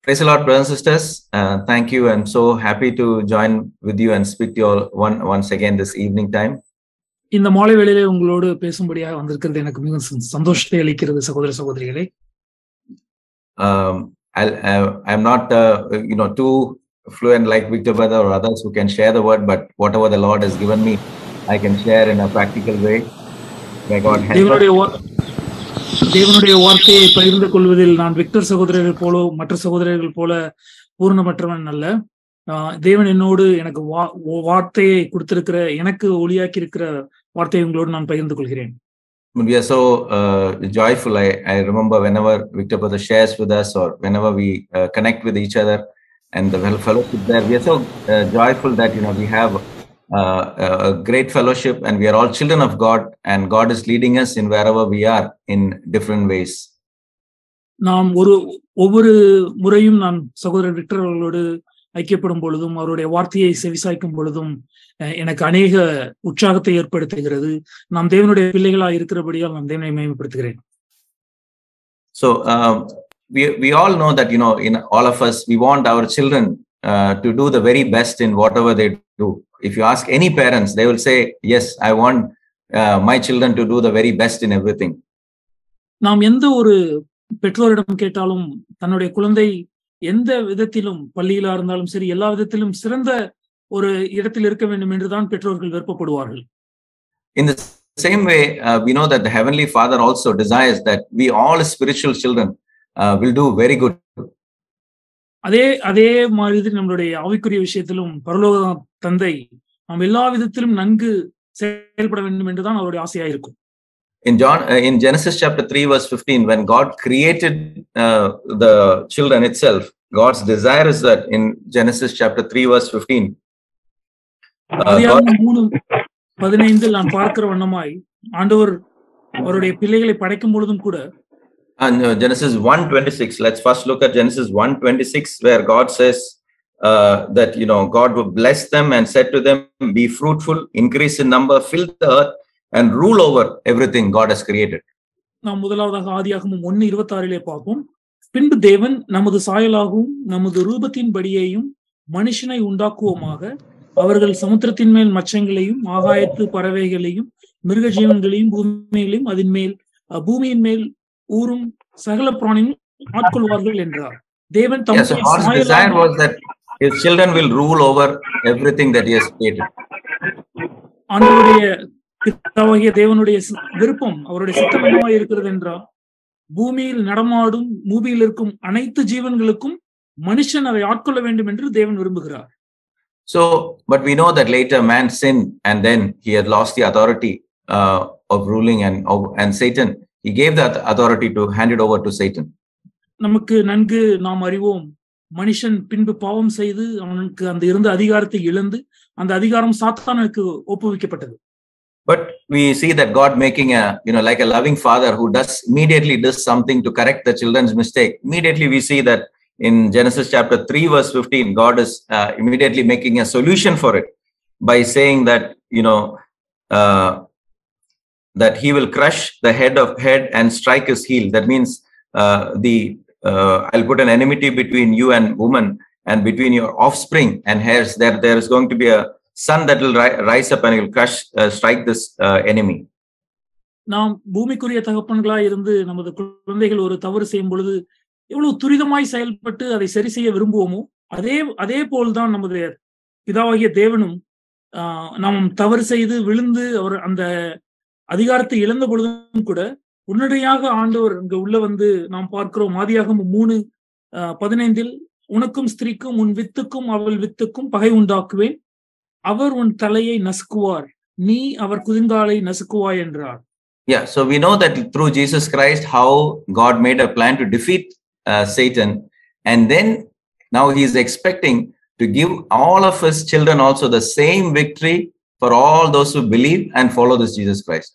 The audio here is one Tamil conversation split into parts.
Praise the Lord, brothers and sisters. Thank you. I'm so happy to join with you and speak to you all once again this evening time. இந்த மாலை வேளையிலே உங்களோடு பேசும்படியாக வந்திருக்கிறது எனக்கு மிக சந்தோஷத்தை அளிக்கிறது சகோதர சகோதரிகளே. I'm not too fluent like Victor brother or others who can share the word, but whatever the Lord has given me, I can share in a practical way. May God help us. தேவனுடைய வார்த்தையை பகிர்ந்து கொள்வதில் நான் விக்டர் சகோதரர்கள் போல மற்ற சகோதரர்கள் போல பூர்ணமற்றவன் அல்ல. தேவன் என்னோடு எனக்கு வார்த்தையை கொடுத்திருக்கிற, எனக்கு ஒளியாக்கி இருக்கிற வார்த்தையை உங்களோடு நான் பகிர்ந்து கொள்கிறேன். We are so joyful. I remember whenever Victor brother shares with us or whenever we connect with each other and the fellowship there, we are so joyful that we have a great fellowship and we are all children of God and God is leading us in wherever we are in different ways. நாம் ஒவ்வொரு முறையும் நான் சகோதரர் விக்டர் அவர்களோடு ஐக்கியப்படும் பொழுதும் அவருடைய வார்த்தையை செவிசாய்க்கும் பொழுதும் எனக்கு அநேக உற்சாகத்தை ஏற்படுத்துகிறது. நாம் தேவனுடைய பிள்ளைகளாக இருக்கிறபடியால் நான் தேவனை மேம்படுத்துகிறேன். So we all know that in all of us we want our children to do the very best in whatever they do. If you ask any parents, they will say, yes, I want my children to do the very best in everything. நாம் எந்த ஒரு பெற்றோரிடம் கேட்டாலும் தன்னுடைய குழந்தை எந்த விதத்திலும் பள்ளியில இருந்தாலும் சரி எல்லா விதத்திலும் சிறந்த ஒரு இடத்தில் இருக்க வேண்டும் என்றுதான் பெற்றோர்கள் விருப்பப்படுவார்கள். In the same way, we know that the Heavenly Father also desires that we all spiritual children will do very good. அதே மாதிரி நம்மளுடைய ஆவிக்குரிய விஷயத்திலும் பரலோக தந்தை நாம் எல்லா விதத்திலும் நன்கு செயல்பட வேண்டும் என்றுதான் அவருடைய ஆசையா இருக்கும். In Genesis chapter 3 verse 15, when God created the children itself, God's desire is that in Genesis chapter 3 verse 15, ஆதியாகமம் 3:15 நான் பார்க்கிற வண்ணமாய் ஆண்டவர் அவருடைய பிள்ளைகளை படைக்கும் பொழுதும் கூட, and Genesis 1:26, let's first look at Genesis 1:26 where God says that God will bless them and said to them, be fruitful, increase in number, fill the earth and rule over everything God has created. நாம் முதலாவதாக ஆதியாகமம் 1:26 பார்ப்போம். பின்பு தேவன் நமது சாயலாகவும் நமது ரூபத்தின்படியேயும் மனுஷனை உண்டாக்குவோமாக, அவர்கள் சமுத்திரத்தின் மேல் மச்சங்களையும் ஆகாயத்து பறவைகளையும் மிருக ஜீவன்களையும் பூமிகளையும் அதன் மேல் பூமியின் மேல் ஊரும் சகல பிராணியும் ஆட்கொள்வார்கள் என்றார். தேவன் his children will rule over everything that he has created. ஆண்டவருடைய பிதாவாகிய தேவனுடைய விருப்பம், அவருடைய சித்தம் என்னவாய் இருக்கிறது என்றால், பூமியில் நடமாடும் பூமியில் இருக்கும் அனைத்து ஜீவன்களுக்கும் மனுஷன் அதை ஆட்கொள்ள வேண்டும் என்று தேவன் விரும்புகிறார். So, but we know that later man sinned and then he had lost the authority of ruling and Satan, he gave that authority to hand it over to Satan. நமக்கு நன்கு நாம் அறிவோம், மனுஷன் பின்பு பாவம் செய்து அவனுக்கு அந்த இருந்த அதிகாரத்தை இழந்து அந்த அதிகாரம் சாத்தானுக்கு ஒப்புவிக்கப்பட்டது. But we see that God making like a loving father who immediately does something to correct the children's mistake. Immediately we see that in Genesis chapter 3 verse 15, God is immediately making a solution for it by saying that that he will crush the head and strike his heel. That means I'll put an enmity between you and woman and between your offspring and hairs. There is going to be a son that will rise up and he will strike this enemy. நாம் பூமிக்குரிய தகப்பன்களா இருந்து நமது குழந்தைகள் ஒரு தவறு செய்யும் பொழுது எவ்வளவு துரிதமாய் செயல்பட்டு அதை சரி செய்ய விரும்புவோமோ அதே போல்தான் நமது பிதாவாகிய தேவனும் நாம் தவறு செய்து விழுந்து அவர் அந்த அதிகாரத்தை இழந்த பொழுதும் கூட உடனடியாக ஆண்டவர் இங்க உள்ள வந்து நாம் பார்க்கிறோம். ஆதியாகமம் 3:15, உனக்கும் ஸ்திரீக்கும் உன் வித்துக்கும் அவள் வித்துக்கும் பகை உண்டாக்குவேன், அவர் உன் தலையை நசுக்குவார், நீ அவர் குதிங்காலை நசுக்குவாய் என்றார். Yeah, so we know that through Jesus Christ how God made a plan to defeat Satan, and then now he is expecting to give all of his children also the same victory for all those who believe and follow this Jesus Christ.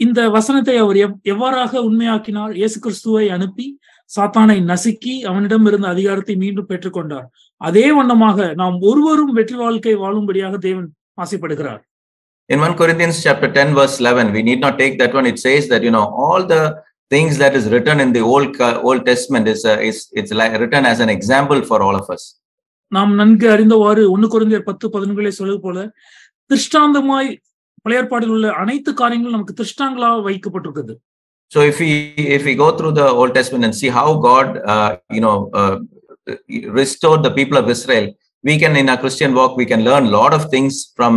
இந்த வசனத்தை அவர் எவ்வாறாக உண்மையாக்கினார்? இயேசு கிறிஸ்துவை அனுப்பி சாத்தானை நசுக்கி அவனிடம் இருந்த அதிகாரத்தை மீண்டும் பெற்றுக்கொண்டார். அதே வண்ணமாக நாம் ஒருவரும் வெற்றி வாழ்க்கை வாழும்படியாக தேவன் ஆசைப்படுகிறார். In 1 Corinthians chapter 10 verse 11, we need not take that one. It says that all the things that is written in the Old Testament it's like written as an example for all of us. நாம் நன்கு அறிந்தவாறு 1 கொரிந்தியர் 10:11 சொல்வது போல திருஷ்டாந்தமாய் பழைய ஏற்பாட்டில் உள்ள அனைத்து காரியங்களும் நமக்கு திருஷ்டாங்களாக வைக்கப்பட்டிருக்கிறது. So if we go through the Old Testament and see how God restored the people of Israel, we can, in our Christian walk, we can learn a lot of things from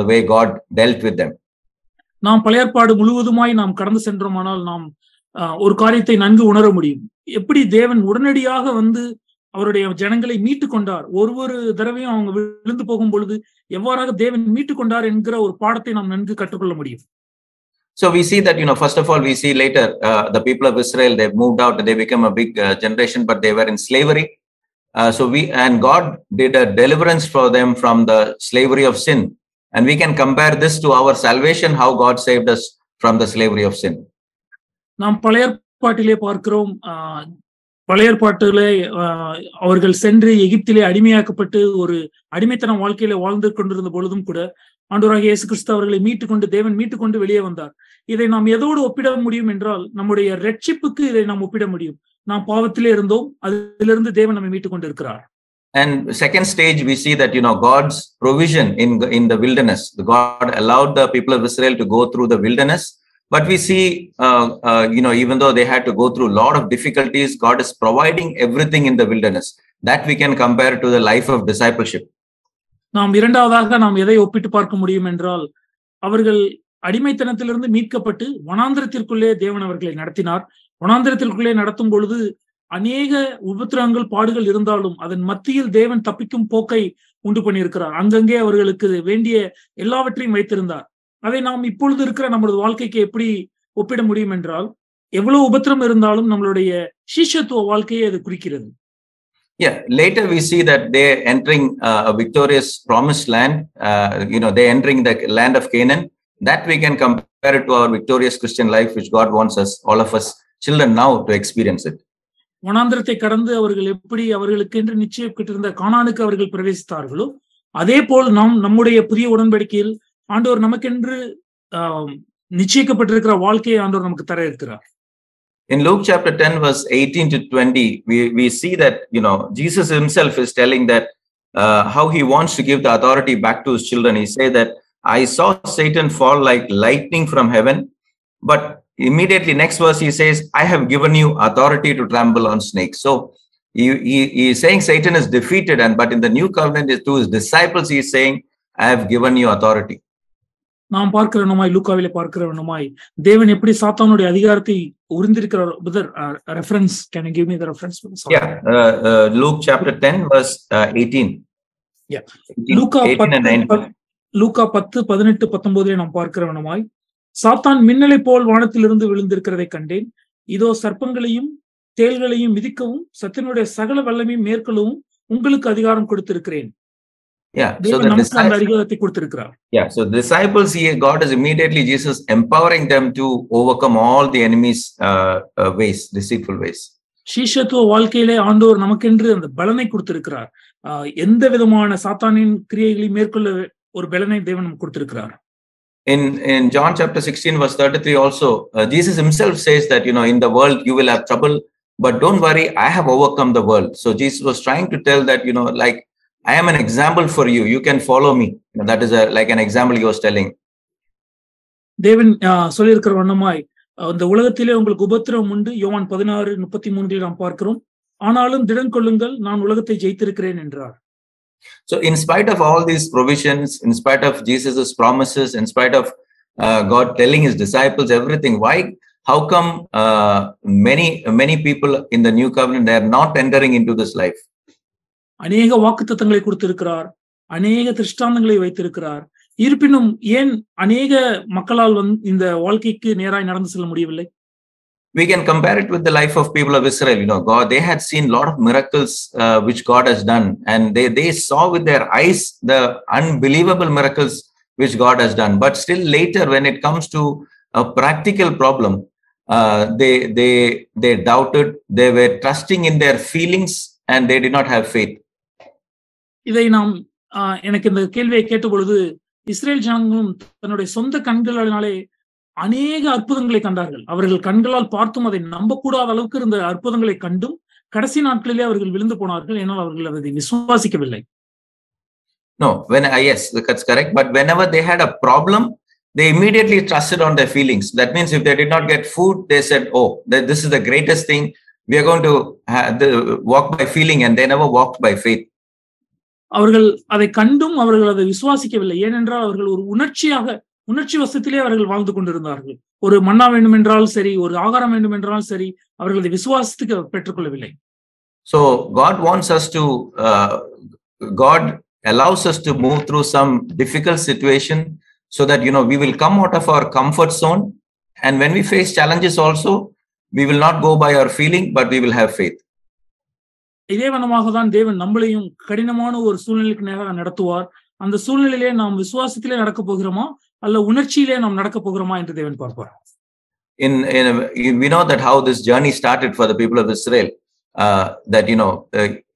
the way God dealt with them. நாம் பழைய ஏற்பாடு முழுவதுமாய் நாம் கடந்து சென்றோமானால் நாம் ஒரு காரியத்தை நன்கு உணர முடியும். எப்படி தேவன் உடனடியாக வந்து அவருடைய ஜனங்களை மீட்டு கொண்டார், ஒவ்வொரு தடவையும் அவங்க விழுந்து போகும் பொழுது எவ்வாறாக தேவன் மீட்டு கொண்டார் என்கிற ஒரு பாடத்தை நாம் நன்கு கற்றுக்கொள்ள முடியும். So we see that, first of all, we see later the people of Israel, they moved out, they became a big generation, but they were in slavery. And God did a deliverance for them from the slavery of sin. And we can compare this to our salvation, how God saved us from the slavery of sin. நாம் பழைய ஏற்பாட்டிலே பார்க்கிறோம், பழைய ஏற்பாட்டிலே அவர்கள் சென்று எகிப்திலே அடிமையாக்கப்பட்டு ஒரு அடிமைத்தனம் வாழ்க்கையில வாழ்ந்து கொண்டிருந்த பொழுதும் கூட ஆண்டவராகிய இயேசு கிறிஸ்து அவர்களை தேவன் மீட்டுக்கொண்டு வெளியே வந்தார். இதை நாம் எதோடு ஒப்பிட முடியும் என்றால் நம்முடைய ரட்சிப்புக்கு இதை நாம் ஒப்பிட முடியும். நாம் பாவத்திலே இருந்தோம், அதிலிருந்து தேவன் நம்மை மீட்டுக் கொண்டு இருக்கிறார். And second stage, we see that God's provision in the wilderness. God allowed the people of Israel to go through the wilderness, but we see even though they had to go through a lot of difficulties, God is providing everything in the wilderness. That we can compare to the life of discipleship. நாம் இரண்டாவதாக நாம் எதை ஒப்பிட்டு பார்க்க முடியும் என்றால், அவர்கள் அடிமைத்தனத்திலிருந்து மீட்கப்பட்டு வனாந்திரத்திற்குள்ளே தேவன் அவர்களை நடத்தினார். வனாந்திரத்திற்குள்ளே நடத்தும் பொழுது அநேக உபத்திரவங்கள், பாடுகள் இருந்தாலும் அதன் மத்தியில் தேவன் தப்பிக்கும் போக்கை உண்டு பண்ணியிருக்கிறார். அங்கங்கே அவர்களுக்கு வேண்டிய எல்லாவற்றையும் வைத்திருந்தார். அதை நாம் இப்பொழுது இருக்கிற நம்மளது வாழ்க்கைக்கு எப்படி ஒப்பிட முடியும் என்றால், எவ்வளவு உபத்திரம் இருந்தாலும் நம்மளுடைய சீஷத்துவ வாழ்க்கையை அது குறிக்கிறது. Yeah, later we see that they're entering a victorious promised land. They're entering the land of Canaan. That we can compare it to our victorious Christian life, which God wants us, all of us children now, to experience it. வனாந்திரத்தை கடந்து அவர்கள் எப்படி அவர்களுக்கு என்று நிச்சயிக்கப்பட்டிருந்த கானானுக்கு அவர்கள் பிரவேசித்தார்களோ, அதே போல் நம்முடைய புதிய உடன்படிக்கையில் ஆண்டவர் நமக்கென்று நிச்சயிக்கப்பட்டிருக்கிற வாழ்க்கையை ஆண்டவர் நமக்கு தர இருக்கிறார். In Luke chapter 10 verse 18 to 20, we see that Jesus himself is telling that how he wants to give the authority back to his children. He said that I saw Satan fall like lightning from heaven, but immediately next verse he says, I have given you authority to trample on snakes. So he is saying Satan is defeated, but in the new covenant to his disciples he is saying, I have given you authority. நாம் பார்க்கிறவனுமாய், லூக்காவிலே பார்க்கிறவனுமாய் தேவன் எப்படி சாத்தானுடைய அதிகாரத்தை உறிந்திருக்கிறார். Reference, can you give me the reference? Luke chapter 10 verse 18. லூக்கா 10:18-19 நாம் பார்க்கிறவனுமாய், சாத்தான் மின்னலை போல் வானத்திலிருந்து விழுந்திருக்கிறதை கண்டேன். இதோ சர்ப்பங்களையும் தேள்களையும் மிதிக்கவும் சத்தினுடைய சகல வல்லமையும் மேற்கொள்ளவும் உங்களுக்கு அதிகாரம் கொடுத்திருக்கிறேன். So the disciples here, God is immediately, Jesus empowering them to overcome all the enemy's ways, deceitful ways. சீஷத்துவ வாழ்க்கையிலே ஆண்டவர் நமக்கென்று அந்த பலனை கொடுத்திருக்கிறார். எந்த விதமான சாத்தானின் கிரியைகளை மேற்கொள்ள ஒரு பலனை தேவன் நமக்கு கொடுத்திருக்கிறார். In John chapter 16 verse 33 also, Jesus himself says that in the world you will have trouble, but don't worry, I have overcome the world. So Jesus was trying to tell that like, I am an example for you. You can follow me. That is like an example he was telling. தேவன் சொல்லியிருக்கிற வண்ணமாய், இந்த உலகத்திலே உங்களுக்கு உபத்திரவம் உண்டு. யோவான் 16:33 நாம் பார்க்கிறோம். ஆனாலும் திடன் கொள்ளுங்கள், நான் உலகத்தை ஜெயித்திருக்கிறேன் என்றார். So in spite of all these provisions, in spite of Jesus's promises, in spite of God telling his disciples everything, how come many people in the new covenant, they are not entering into this life? அநேக வாக்குத்தத்தங்களை கொடுத்திருக்கிறார், அநேக திருஷ்டாந்தங்களை வைத்திருக்கிறார். இருப்பினும் ஏன் அநேக மக்களால் இந்த வாழ்க்கைக்கு நேராய் நடந்து செல்ல முடியவில்லை? We can compare it with the life of people of Israel. God, they had seen a lot of miracles which God has done, and they saw with their eyes the unbelievable miracles which God has done. But still later, when it comes to a practical problem, they doubted. They were trusting in their feelings, and they did not have faith. இதை நாம் எனக்கு இந்த கேள்வியை கேட்ட பொழுது, இஸ்ரேல் ஜனங்களும் தன்னுடைய சொந்த கண்களினாலே அநேக அற்புதங்களை கண்டார்கள். அவர்கள் கண்களால் பார்த்தும் அதை நம்பக்கூடாத அளவுக்கு இருந்த அற்புதங்களை கண்டும் கடைசி நாட்களிலே அவர்கள் விழுந்து போனார்கள். ஏனால் அவர்கள் அதை விசுவாசிக்கவில்லை. No, yes, that's correct. But whenever they had a problem, they immediately trusted on their feelings. That means if they did not get food, they said, "Oh, this is the greatest thing. We are going to walk by feeling," and they never walked by faith. அவர்கள் அதை கண்டும் அவர்கள் அதை விசுவாசிக்கவில்லை. ஏனென்றால் அவர்கள் ஒரு உணர்ச்சி வசத்திலே அவர்கள் வாழ்ந்து கொண்டிருந்தார்கள். ஒரு மன்னா வேண்டும் என்றால் சரி, ஒரு ஆகாரம் வேண்டும் என்றால் சரி, அவர்கள் அதை விசுவாசத்துக்கு பெற்றுக்கொள்ளவில்லை. So God wants us to, God allows us to move through some difficult situation so that, we will come out of our comfort zone. And when we face challenges also, we will not go by our feeling, but we will have faith. இதே வண்ணமாக தான் தேவன் நம்மளையும் கடினமான ஒரு சூழ்நிலைக்கு நேராக நடத்துவார். அந்த சூழ்நிலையிலே நாம் விசுவாசத்திலே நடக்க போகிறோமா அல்ல உணர்ச்சியிலே நாம் நடக்க போகிறோமா என்று தேவன் பார்ப்பார். We know that how this journey started for the people of Israel. That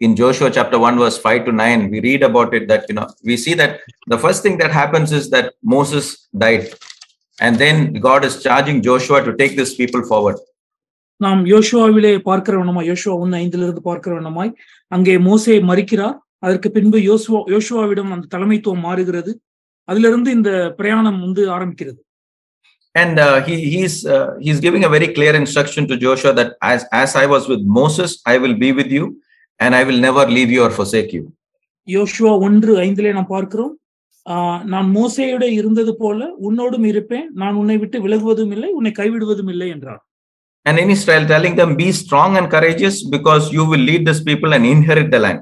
in Joshua chapter 1 verse 5 to 9 we read about it, that we see that the first thing that happens is that Moses died, and then God is charging Joshua to take these people forward. நாம் யோசுவாவிலே பார்க்கிற வண்ணமாய், யோசுவா 1:5 பார்க்கிற வண்ணமாய் அங்கே மோசே மரிக்கிறார். அதற்கு பின்பு யோசுவாவிடம் அந்த தலைமைத்துவம் மாறுகிறது. அதிலிருந்து இந்த பிரயாணம் ஆரம்பிக்கிறது. And he's giving a very clear instruction to Joshua that as I was with Moses, I will be with you, and I will never leave you or forsake you. யோசுவா 1:5 நாம் பார்க்கிறோம், நான் மோசேயோட இருந்தது போல உன்னோடும் இருப்பேன், நான் உன்னை விட்டு விலகுவதும் இல்லை, உன்னை கைவிடுவதும் இல்லை என்றார். And in Israel telling them, be strong and courageous because you will lead these people and inherit the land.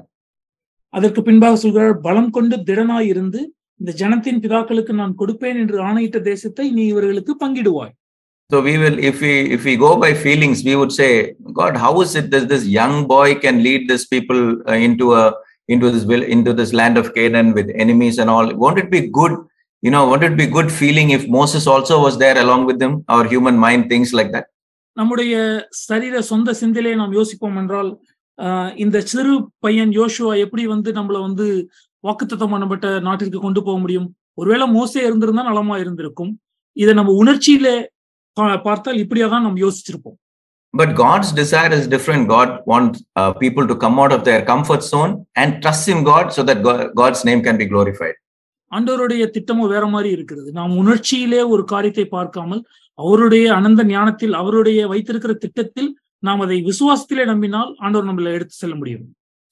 அதற்கு பின்பாக சொல்கிறார், பலம் கொண்டு திடனாய் இருந்து இந்த ஜனத்தின் பிதாக்களுக்கு நான் கொடுப்பேன் என்று ஆணையிட்ட தேசத்தை நீ இவர்களுக்கு பங்கிடுவாய். So we will, if we go by feelings, we would say, God, how is it that this young boy can lead these people into this land of Canaan with enemies and all? Won't it be good? Won't it be good feeling if Moses also was there along with them? Our human mind thinks like that. நம்முடைய சொந்த சிந்தையிலே நாம் யோசிப்போம் என்றால், இந்த சிறு பையன் யோசுவா எப்படி நம்மள வாக்குத்தத்தம் பண்ணப்பட்ட நாட்டிற்கு கொண்டு போக முடியும்? ஒருவேளை மோசே இருந்திருந்தா நலமா இருந்திருக்கும். இதை நம்ம உணர்ச்சியில பார்த்தால் இப்படியாதான் நாம் யோசிச்சிருப்போம். But God's desire is different. God wants people to come out of their comfort zone and trust in God so that God's name can be glorified. ஆண்டவருடைய திட்டமும் வேற மாதிரி இருக்கிறது. நாம் உணர்ச்சியிலே ஒரு காரியத்தை பார்க்காமல் அவருடைய அனந்த ஞானத்தில், அவருடைய வைத்திருக்கிற திட்டத்தில் நாம் அதை விசுவாசத்திலே நம்பினால் ஆண்டவர் நம்மளை எடுத்து செல்ல முடியும்.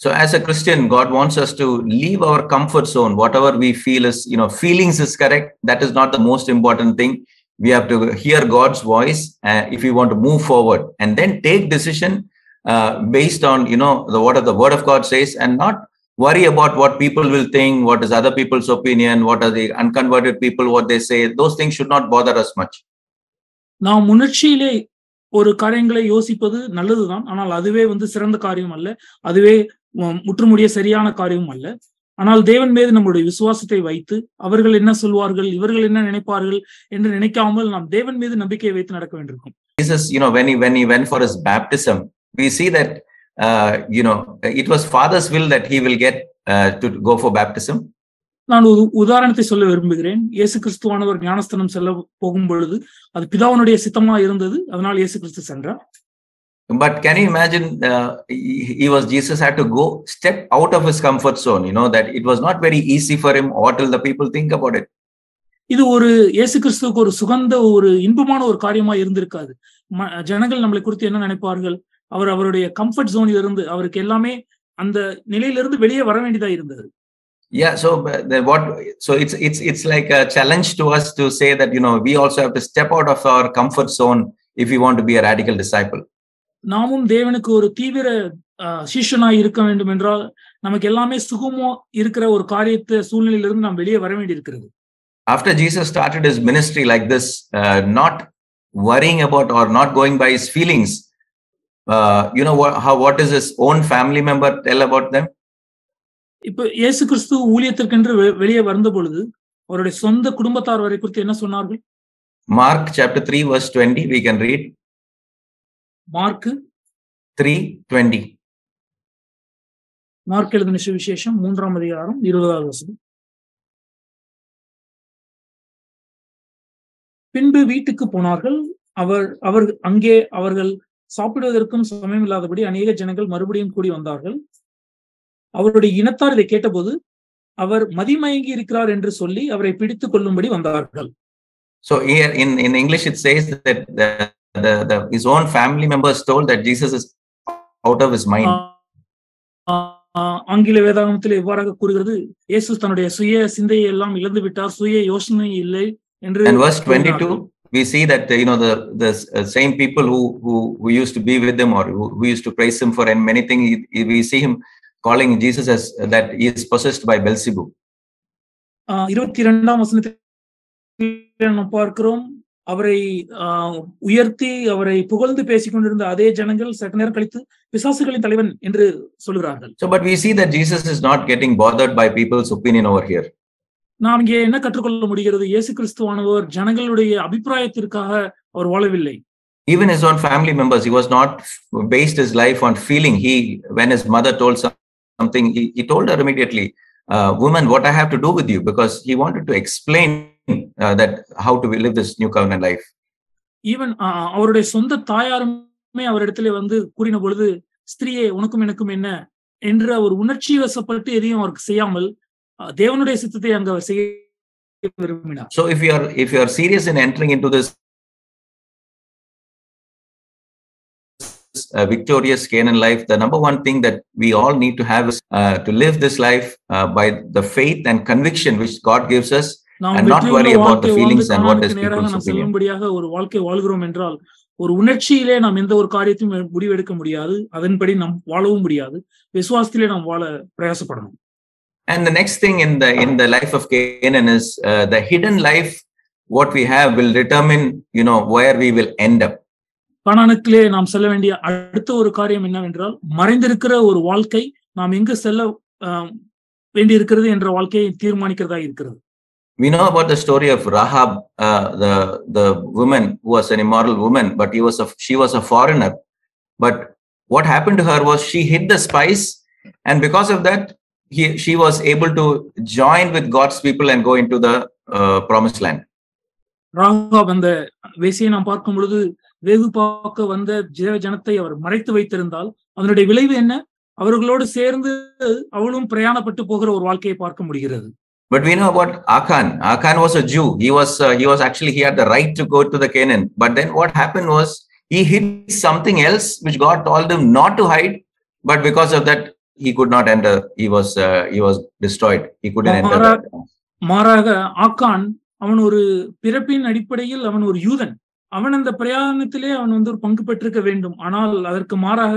So as a Christian, God wants us to leave our comfort zone. Whatever we feel is, feelings is correct. That is not the most important thing. We have to hear God's voice if we want to move forward, and then take decision based on, what the word of God says, and not worry about what people will think, what is other people's opinion, what are the unconverted people, what they say. Those things should not bother us much. நாம் உணர்ச்சியிலே ஒரு காரியங்களை யோசிப்பது நல்லதுதான். ஆனால் அதுவே சிறந்த காரியம் அல்ல, அதுவே முற்றுமுடிய சரியான காரியம் அல்ல. ஆனால் தேவன் மீது நம்முடைய விசுவாசத்தை வைத்து அவர்கள் என்ன சொல்வார்கள், இவர்கள் என்ன நினைப்பார்கள் என்று நினைக்காமல் நாம் தேவன் மீது நம்பிக்கையை வைத்து நடக்க வேண்டியிருக்கும். Jesus, when he went for his baptism, we see that it was Father's will that he will get to go for baptism. நான் ஒரு உதாரணத்தை சொல்ல விரும்புகிறேன். இயேசு கிறிஸ்துவானவர் ஞானஸ்தானம் செல்ல போகும் பொழுது அது பிதாவினுடைய சித்தமா இருந்தது, அதனால் இயேசு கிறிஸ்து சென்றார். But can you imagine, Jesus had to go step out of his comfort zone, that it was not very easy for him. What will the people think about it? இது ஒரு இயேசு கிறிஸ்துவுக்கு ஒரு சுகந்த ஒரு இன்பமான ஒரு காரியமா இருந்திருக்காது. ஜனங்கள் நம்மளை குறித்து என்ன நினைப்பார்கள்? அவருடைய கம்ஃபர்ட் ஜோனில் இருந்து அவருக்கு எல்லாமே அந்த நிலையிலிருந்து வெளியே வர வேண்டியதா இருந்தது. Yeah, so it's like a challenge to us to say that we also have to step out of our comfort zone if we want to be a radical disciple. நாமும் தேவனுக்கு ஒரு தீவிர சீஷனாய் இருக்க வேண்டும் என்றால் நமக்கு எல்லாமே சுகமோ இருக்கிற ஒரு காரியத்தை சூழ்நிலையிலிருந்து நாம் வெளியே வர வேண்டி இருக்கிறது. After Jesus started his ministry like this, not worrying about or not going by his feelings, what does his own family member tell about them? இப்ப இயேசு கிறிஸ்து ஊழியத்திற்கென்று வெளியே வந்த பொழுது அவருடைய சொந்த குடும்பத்தார் வரை குறித்து என்ன சொன்னார்கள்? Mark chapter 3 verse 20 we can read. Mark 3:20. Mark எழுதின சுவிசேஷம் 3ஆம் அதிகாரம் 20வது வசனம். பின்பு வீட்டுக்கு போனார்கள். அவர் அங்கே அவர்கள் சாப்பிடுவதற்கும் சமயமில்லாதபடி அநேக ஜனங்கள் மறுபடியும் கூடி வந்தார்கள். அவருடைய இனத்தார் இதை கேட்டபோது அவர் மதிமயங்கி இருக்கிறார் என்று சொல்லி அவரை பிடித்துக் கொள்ளும்படி வந்தார்கள். So here in English it says that his own family members told that Jesus is out of his mind. ஆங்கில வேதாகமத்தில் இவ்வாறாக கூறுகிறது, இயேசு தன்னுடைய சுய சிந்தையை எல்லாம் இழந்து விட்டார், சுய யோசனை இல்லை என்று. And verse 22 we see that the same people who used to be with him or who used to praise him for many things, we see him calling Jesus as that he is possessed by Beelzebub. 22ஆம் வசனத்தில் நாம் பார்க்கிறோம், அவரை உயர்த்தி அவரை புகழ்ந்து பேசிக் கொண்டிருந்த அதே ஜனங்கள் சற்று நேரம் கழித்து பிசாசுகளின் தலைவன் என்று சொல்கிறார்கள். So but we see that Jesus is not getting bothered by people's opinion over here. நாம் இங்கே என்ன கற்றுக்கொள்ள முடிகிறது? இயேசு கிறிஸ்துவானவர் ஜனங்களுடைய அபிப்பிராயத்திற்காக அவர் வாழவில்லை. Even his own family members, he was not based his life on feeling. When his mother told something, he told her immediately, woman, what I have to do with you? Because he wanted to explain that how to live this new covenant life. Even அவருடைய சொந்த தாயாருமே அவரிடத்திலே வந்து கூறின பொழுது, ஸ்திரியே உனக்கும் எனக்கும் என்ன என்று அவர் உணர்ச்சி வசப்பட்டு எதையும் அவருக்கு செய்யாமல் தேவனுடைய சித்தத்தை அங்க அவர் செய்ய விரும்பினார். So if you are serious in entering into this victorious Canaan life, the number one thing that we all need to have is to live this life by the faith and conviction which God gives us, and not worry about the feelings and what is people's opinion. ஒரு வாழ்க்கை வாழ்கிறோம் என்றால் ஒரு உணர்ச்சியிலே நாம் எந்த ஒரு காரியத்தையும் முடிவெடுக்க முடியாது, அதன்படி நாம் வாழவும் முடியாது. விசுவாசத்திலே நாம் வாழ பிரயாசப்படணும். And the next thing in the life of Canaan is the hidden life. What we have will determine where we will end up. கானானுக்குள்ளே நாம் செல்ல வேண்டிய அடுத்த ஒரு காரியம் என்னவென்றால், மறைந்திருக்கிற ஒரு வாழ்க்கை நாம் எங்கு செல்ல வேண்டியிருக்கிறது என்ற வாழ்க்கையை தீர்மானிக்கிறதா இருக்கிறது. We know about the story of Rahab, the woman who was an immoral woman, but she was a foreigner. But what happened to her was she hid the spice, and because of that, she was able to join with God's people and go into the promised land. Rahab அந்த வேசியை நாம் பார்க்கும் பொழுது, வேவு பார்க்க வந்த ஜனத்தை அவர் மறைத்து வைத்திருந்தால் அதனுடைய விளைவு என்ன? அவர்களோடு சேர்ந்து அவளும் பிரயாணப்பட்டு போகிற ஒரு வாழ்க்கையை பார்க்க முடிகிறது. But we know about Achan. Achan was a Jew. He was actually, he had the right to go to the Canaan. But then what happened was he hid something else which God told him not to hide. But because of that, he could not enter. He was destroyed. He couldn't enter. மாறாக ஆக்கான் அவன் ஒரு பிறப்பின் அடிப்படையில் அவன் ஒரு யூதன். அவன் அந்த பிரயாணத்திலே அவன் வந்து ஒரு பங்கு பெற்றிருக்க வேண்டும். ஆனால் அதற்கு மாறாக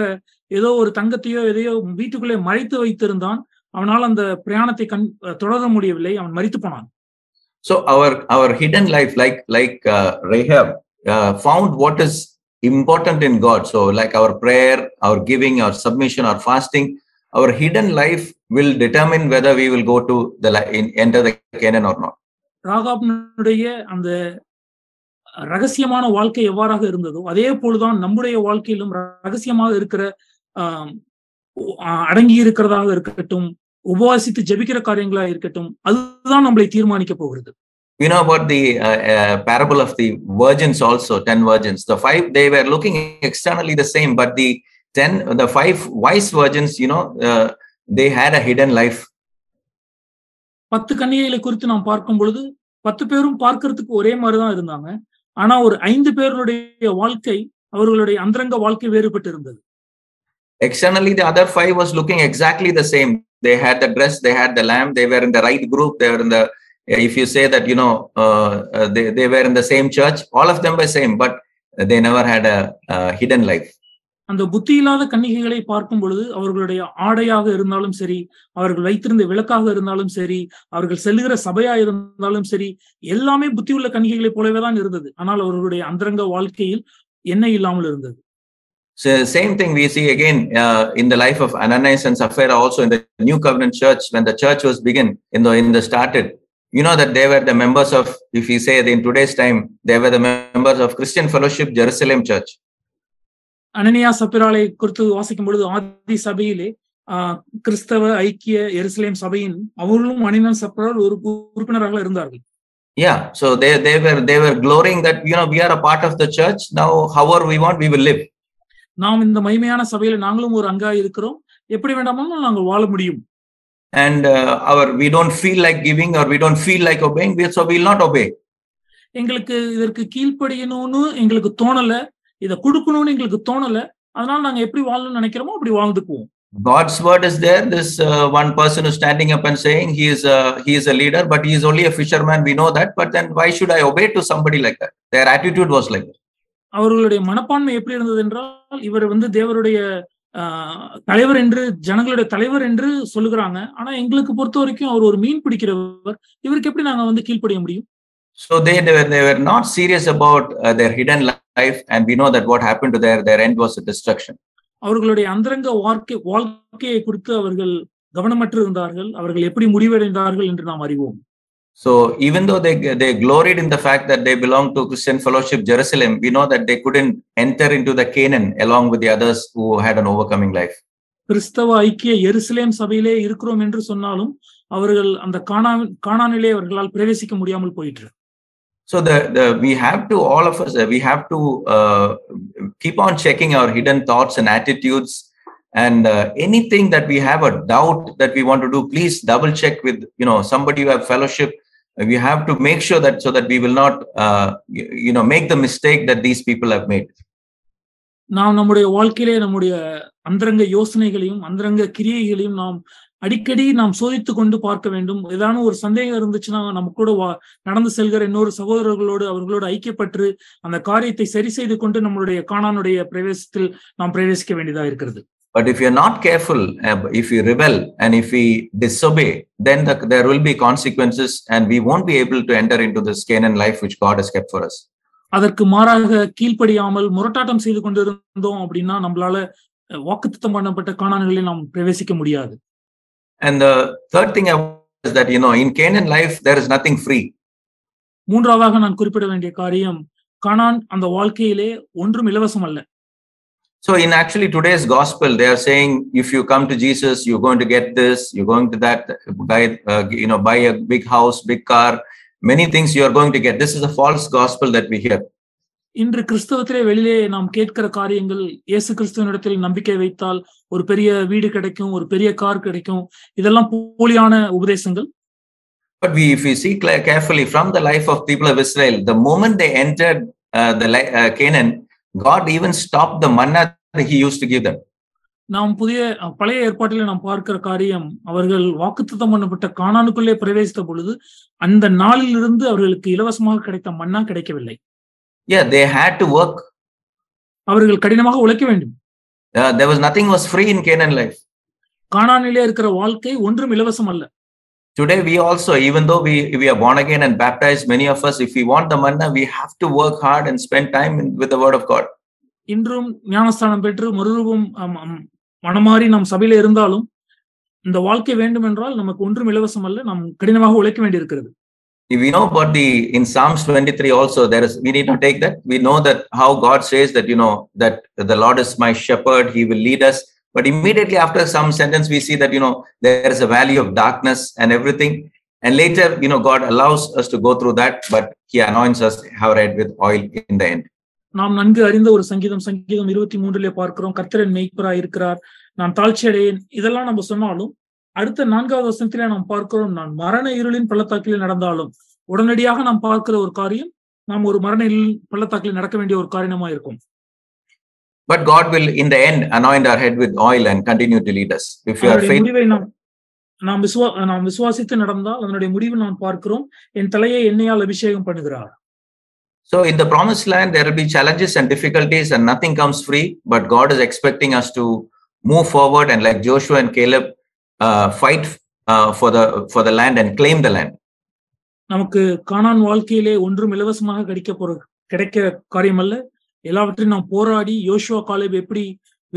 ஏதோ ஒரு தங்கத்தையோ எதையோ வீட்டுக்குள்ளே மறைத்து வைத்திருந்தான். அவனால் அந்த பிரயாணத்தை தொடர முடியவில்லை. அவன் மரித்து போனான். So our hidden life, like Rahab, found what is important in God. So like our prayer, our giving, our submission, our fasting, our hidden life will determine whether we will go to enter the Canaan or not. ராகாபனுடைய அந்த ரகசியமான வாழ்க்கை எவ்வாறாக இருந்ததோ அதே போலதான் நம்முடைய வாழ்க்கையிலும் ரகசியமாக இருக்கிற அடங்கி இருக்கிறதாக இருக்கட்டும், உபவாசித்து ஜெபிக்கிற காரியங்களா இருக்கட்டும், அதுதான் நம்மளை தீர்மானிக்க போகிறது. We know about the parable of the virgins also, 10 virgins. The 5, they were looking externally the same, but the 5 wise virgins, they had a hidden life. 10 கன்னிகைகளை குறித்து நாம் பார்க்கும் பொழுது 10 பேரும் பார்க்கிறதுக்கு ஒரே மாதிரிதான் இருந்தாங்க. ஆனா ஒரு 5 பேருடைய வாழ்க்கை, அவர்களுடைய அந்தரங்க வாழ்க்கை வேறுபட்டு இருந்தது. Externally, the other 5 was looking exactly the same. They had the dress, they had the lamb, they were in the right group, they were in the, if you say that, they were in the same church, all of them were same, but they never had a hidden life. அந்த புத்தி இல்லாத கன்னிகைகளை பார்க்கும் பொழுது அவர்களுடைய ஆடையாக இருந்தாலும் சரி, அவர்கள் வைத்திருந்த விளக்காக இருந்தாலும் சரி, அவர்கள் செல்லுகிற சபையா இருந்தாலும் சரி, எல்லாமே புத்தி உள்ள கன்னிகைகளை போலவே தான் இருந்தது. ஆனால் அவர்களுடைய அந்தரங்க வாழ்க்கையில் எண்ணெய் இல்லாமல் இருந்தது. So same thing we see again in the life of Ananias and Sapphira, also in the New Covenant Church. When the church was begun, in the started, that they were the members of, if we say in today's time, they were the members of Christian Fellowship Jerusalem Church. அனனியா சப்பிராளை குறித்து வாசிக்கும் பொழுது ஆதி சபையிலே கிறிஸ்தவ ஐக்கிய எருசலேம் சபையின் அவர்களும் அனனியா சப்பிரால் ஒரு உறுப்பினராக இருந்தார்கள். Yeah, so they were glorying that we are a part of the church. Now however we want, we will live. நாம் இந்த மகிமையான சபையில நாங்களும் ஒரு அங்கா இருக்கிறோம், எப்படி வேண்டாமாலும் நாங்கள் வாழ முடியும். And we don't feel like giving, or we don't feel like obeying, so we will not obey. எங்களுக்கு இதற்கு கீழ்ப்படியணும்னு எங்களுக்கு தோணல, இத கொடுக்கணும்னு எங்களுக்கு தோணல, அதனால நாங்க எப்படி வாழணும்னு நினைக்கிறோமோ அப்படி வாழ்ந்துக்குவோம். God's word is there. This one person who's standing up and saying he is a leader, but he is only a fisherman. We know that. But then why should I obey to somebody like that? Their attitude was like that. அவர்களுடைய மனப்பான்மை எப்படி இருந்தது என்றால், இவர் தேவருடைய தலைவர் என்று, ஜனங்களுடைய தலைவர் என்று சொல்லுகிறாங்க. ஆனா எங்களுக்கு பொறுத்த வரைக்கும் அவர் ஒரு மீன் பிடிக்கிறவர், இவருக்கு எப்படி நாங்க கீழ்ப்படிய முடியும்? So they were not serious about their hidden life, and we know that what happened to their end was a destruction. அவர்களுடைய அந்தரங்க வாழ்க்கையை குறித்து அவர்கள் கவனமற்று இருந்தார்கள். அவர்கள் எப்படி முடிவடைந்தார்கள் என்று நாம் அறிவோம். So even though they gloried in the fact that they belonged to Christian Fellowship Jerusalem, we know that they couldn't enter into the Canaan along with the others who had an overcoming life. கிறிஸ்தவ ஐக்கிய எருசலேம் சபையிலே இருக்கிறோம் என்று சொன்னாலும் அவர்கள் அந்த கானானிலே அவர்களால் பிரவேசிக்க முடியாமல் போயிற்று. So we have to, all of us, we have to keep on checking our hidden thoughts and attitudes, and anything that we have a doubt that we want to do, please double check with somebody you have fellowship. We have to make sure that, so that we will not make the mistake that these people have made. நாம் நம்முடைய வாழ்க்கையிலே நம்முடைய அந்தரங்க யோசனைகளையும் அந்தரங்க கிரியைகளையும் நாம் அடிக்கடி நாம் சோதித்து கொண்டு பார்க்க வேண்டும். ஏதான ஒரு சந்தேகம் இருந்துச்சுன்னா நம்ம கூட நடந்து செல்கிற இன்னொரு சகோதரர்களோடு அவர்களோடு ஐக்கியப்பட்டு அந்த காரியத்தை சரி செய்து கொண்டு நம்மளுடைய கானானுடைய பிரவேசத்தில் நாம் பிரவேசிக்க வேண்டியதா இருக்கிறது. But if you are not careful, if we rebel and if we disobey, then there will be consequences, and we won't be able to enter into this Canaan life which God has kept for us. அதற்கு மாறாக கீழ்ப்படியாமல் முரட்டாட்டம் செய்து கொண்டிருந்தோம் அப்படின்னா நம்மளால வாக்குத்தத்தம் பண்ணப்பட்ட கானானிலே நாம் பிரவேசிக்க முடியாது. And the third thing is that in Canaan life there is nothing free. மூன்றாவதாக நான் குறிப்பிட வேண்டிய காரியம், கானான் அந்த வாழ்க்கையிலே ஒன்றும் இலவசம் அல்ல. So in actually today's gospel, they are saying if you come to Jesus, you're going to get this, you're going to that, buy a big house, big car, many things you are going to get. This is a false gospel that we hear. இன்று கிறிஸ்தவத்திலே வெளியிலே நாம் கேட்கிற காரியங்கள், இயேசு கிறிஸ்துவினிடத்தில் நம்பிக்கை வைத்தால் ஒரு பெரிய வீடு கிடைக்கும், ஒரு பெரிய கார் கிடைக்கும், இதெல்லாம் போலியான உபதேசங்கள். But if we see carefully from the life of people of Israel, the moment they entered Canaan, God even stopped the manna that he used to give them. நாம் பழைய ஏற்பாட்டிலே நாம் பார்க்கிற காரியம், அவர்கள் வாக்குத்தத்தம் பண்ணப்பட்ட கானானுக்குள்ளே பிரவேசித்த பொழுது அந்த நாளிலிருந்து அவர்களுக்கு இலவசமாக கிடைத்த மன்னா கிடைக்கவில்லை. Yeah, they had to work. அவர்கள் கடினமாக உழைக்க வேண்டும். There was nothing was free in Canaan life. கானானிலே இருக்கிற வாழ்க்கை ஒன்றும் இலவசம் அல்ல. Today we also, even though we are born again and baptized, many of us, if we want the manna, we have to work hard and spend time with the word of God. இன்றும் ஞானஸ்தானம் பெற்று மறுரூபம் மனமாறி நாம் சபையில இருந்தாலும் இந்த வாழ்க்கை வேண்டும் என்றால் நமக்கு ஒன்றும் இலவசம் அல்ல, நாம் கடினமாக உழைக்க வேண்டியிருக்கிறது. We know about in Psalms 23 also, we need not take that. We know that how God says that, that the Lord is my shepherd, he will lead us. But immediately after some sentence, we see that, there is a valley of darkness and everything. And later, God allows us to go through that, but he anoints us, our head with oil in the end. நாம் நன்கு அறிந்த ஒரு சங்கீதம் 23 பார்க்கிறோம், கர்த்தரின் மேய்ப்பராய் இருக்கிறார், நான் தாழ்ச்சி அடையேன். இதெல்லாம் நம்ம சொன்னாலும் அடுத்த 4வது வசனத்திலே நாம் பார்க்கிறோம், நான் மரண இருளின் பள்ளத்தாக்கிலே நடந்தாலும். உடனடியாக நாம் பார்க்கிற ஒரு காரியம், நாம் ஒரு மரண இருளின் பள்ளத்தாக்கிலே நடக்க வேண்டிய ஒரு காரியமா இருக்கும். But God will in the end anoint our head with oil and continue to lead us. If you are faithful, நாம் விசுவாசித்து நடந்தால் அதனுடைய முடிவு நாம் பார்க்கிறோம், என் தலையை எண்ணெயால் அபிஷேகம் பண்ணுகிறார். So in the promised land, there will be challenges and difficulties and nothing comes free, but God is expecting us to move forward and like Joshua and Caleb, fight for the land and claim the land. நமக்கு கானான் வாழ்க்கையிலே ஒன்றும் இலவசமாக கிடைக்க காரியம் அல்ல. எல்லாவற்றையும் நாம் போராடி, யோசுவா காலேப் எப்படி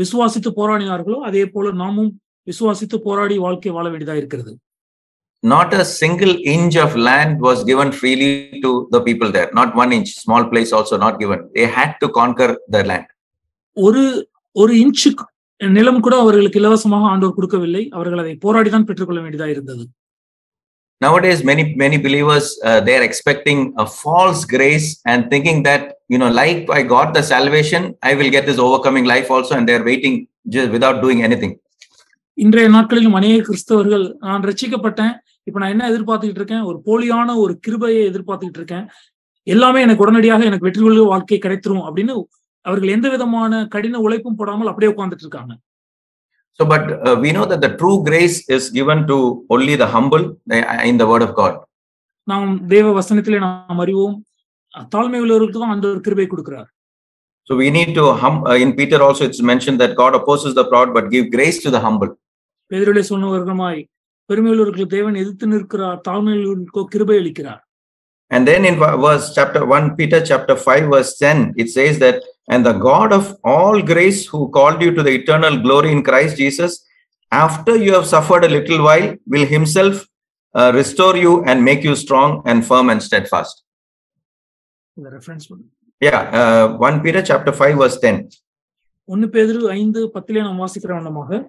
விசுவாசித்து போராடினார்களோ அதே போல நாமும் விசுவாசித்து போராடி வாழ்க்கை வாழ வேண்டியதா இருக்கிறது. Not a single inch of land was given freely to the people there. Not 1 inch, small place also not given. They had to conquer the land. ஒரு இன்ச் நிலம் கூட அவர்களுக்கு இலவசமாக ஆண்டவர் கொடுக்கவில்லை. அவர்கள் அதை போராடிதான் பெற்றுக்கொள்ள வேண்டியதா இருந்தது. nowadays many believers, they are expecting a false grace and thinking that, like I got the salvation, I will get this overcoming life also, and they are waiting just without doing anything. இன்றைய நாட்களிலும் அநேக கிறிஸ்தவர்கள், நான் ரட்சிக்கப்பட்டேன், இப்ப நான் என்ன எதிர்பார்த்துக்கிட்டு இருக்கேன், ஒரு போலியான ஒரு கிருபையை எதிர்பார்த்துக்கிட்டு இருக்கேன், எல்லாமே எனக்கு உடனடியாக எனக்கு வெற்றி கொள்ளும் வாழ்க்கை கிடைத்துரும் அப்படின்னு அவர்கள் எந்த விதமான கடின உழைப்பும் போடாமல் அப்படியே உட்கார்ந்துட்டு இருக்காங்க. So, but we know that the true grace is given to only the humble in the word of God. நாம் தேவ வசனத்திலே நாம் அறிவோம், தாழ்மை உள்ளவர்களுக்கு தான் ஆண்டவர் கிருபை கொடுக்கிறார். So we need to in Peter also it's mentioned that God opposes the proud but give grace to the humble. பேதுருவிலே சொன்னவர்களுமாய் பெருமை உள்ளவர்களுக்கு தேவன் எதிர்த்து நிற்கிறார், தாழ்மை உள்ளவர்களுக்கு கிருபை அளிக்கிறார். And then in verse chapter 1 Peter chapter 5 verse 10 it says that, and the God of all grace who called you to the eternal glory in Christ Jesus, after you have suffered a little while, will himself restore you and make you strong and firm and steadfast. The reference one. Yeah, 1 Peter chapter 5 verse 10. 1 பேதுரு 5:10 நாம் வாசிக்கிற வண்ணமாக,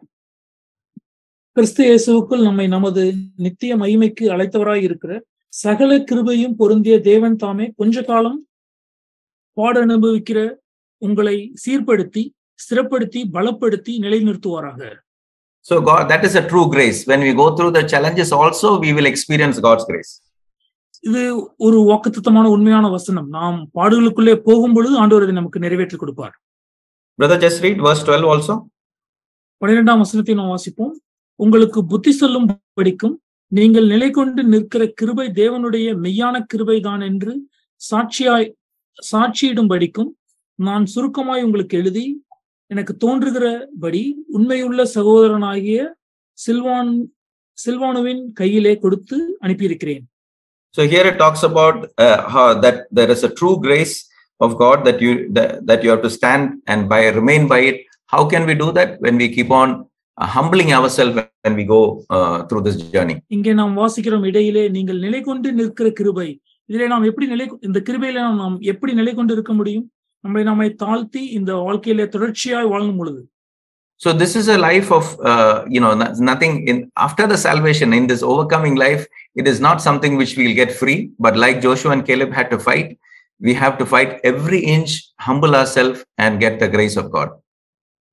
கிறிஸ்து இயேசுவுக்குள் நம்மை நமது நித்திய மகிமைக்கு அழைத்தவராய் இருக்கிற சகல கிருபையும் பொருந்திய தேவன் தாமே கொஞ்ச காலம் பாட அனுபவிக்கிற உங்களை சீர்படுத்தி ஸ்திரப்படுத்தி பலப்படுத்தி நிலைநிறுத்துவாராக. So God, that is a true grace. When we go through the challenges also, we will experience God's grace. இது ஒரு வாக்குத்தத்தமான உண்மையான வசனம். நாம் பாடுகளுக்குள்ளே போகும் பொழுது ஆண்டவர் இதை நமக்கு நிறைவேற்றி கொடுப்பார். Brother, just read verse 12 also. 12ஆம் வசனத்தை நாம் வாசிப்போம். உங்களுக்கு புத்தி சொல்லும் படிக்கும் நீங்கள் நிலை கொண்டு நிற்கிற கிருபை தேவனுடைய மெய்யான கிருபை தான் என்று சாட்சியிடும் படிக்கும் நான் சுருக்கமாய் உங்களுக்கு எழுதி எனக்கு தோன்றுகிறபடி உண்மையுள்ள சகோதரனாகிய சில்வானுவின் கையிலே கொடுத்து அனுப்பியிருக்கிறேன். So here it talks about how that there is a true grace of God that you have to stand and remain by it. How can we do that? When we keep on humbling ourselves when we go through this journey. இங்கே நாம் வாசிக்கிறோம் இடையிலே நீங்கள் நிலை கொண்டு நிற்கிற கிருபை. இதிலே நாம் எப்படி இந்த கிருபையில நாம் எப்படி நிலை கொண்டு இருக்க முடியும்? நம்மை தாழ்த்தி இந்த வாழ்க்கையிலே தொடர்ச்சியாய் வாழும் பொழுது. So this is a life of nothing after the salvation. In this overcoming life, it is not something which we'll get free, but like Joshua and Caleb had to fight, we have to fight every inch, humble ourselves and get the grace of God.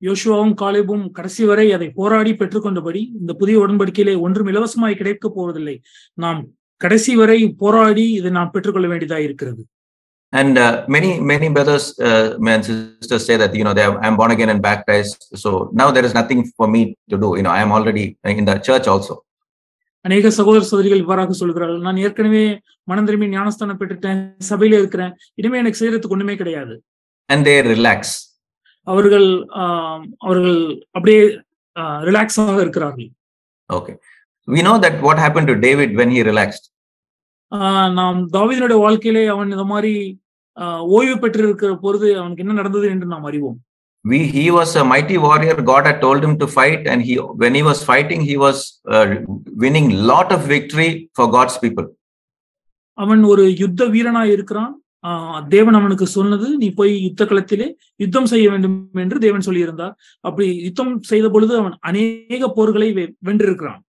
யோசுவாவும் காலேபும் கடைசி வரை அதை போராடி பெற்றுக்கொண்டபடி இந்த புதிய உடன்படிக்கையிலே ஒன்றும் இலவசமாய் கிடைக்க போவதில்லை. நாம் கடைசி வரை போராடி இதை நாம் பெற்றுக்கொள்ள வேண்டியதா இருக்கிறது. And many brothers and sisters say that I'm born again and baptized, so now there is nothing for me to do. I am already in the church also. அநேக சகோதர சகோதரிகள் இவ்வாறாக சொல்கிறார்கள், நான் ஏற்கனவே மனம் திரும்பி ஞானஸ்தானம் பெற்றுட்டேன், சபையில இருக்கிறேன், இனிமே எனக்கு செய்யறதுக்கு ஒண்ணுமே கிடையாது. And they relax. அவர்கள் அப்படியே ரிலாக்ஸாக இருக்கிறார்கள். Okay, we know that what happened to David when he relaxed. நாம் தாவீதுடைய வாழ்க்கையிலே அவன் இந்த மாதிரி ஓய்வு பெற்று இருக்கிற பொழுது அவனுக்கு என்ன நடந்தது என்று நாம் அறிவோம். He was a mighty warrior. God had told him to fight, and when he was fighting, he was winning lot of victory for God's people. அவன் ஒரு யுத்த வீரனாய் இருக்கிறான். தேவன் அவனுக்கு சொன்னது, நீ போய் யுத்த களத்திலே யுத்தம் செய்ய வேண்டும் என்று தேவன் சொல்லியிருந்தார். அப்படி யுத்தம் செய்த பொழுது அவன் அநேக போர்களை வென்றிருக்கிறான்.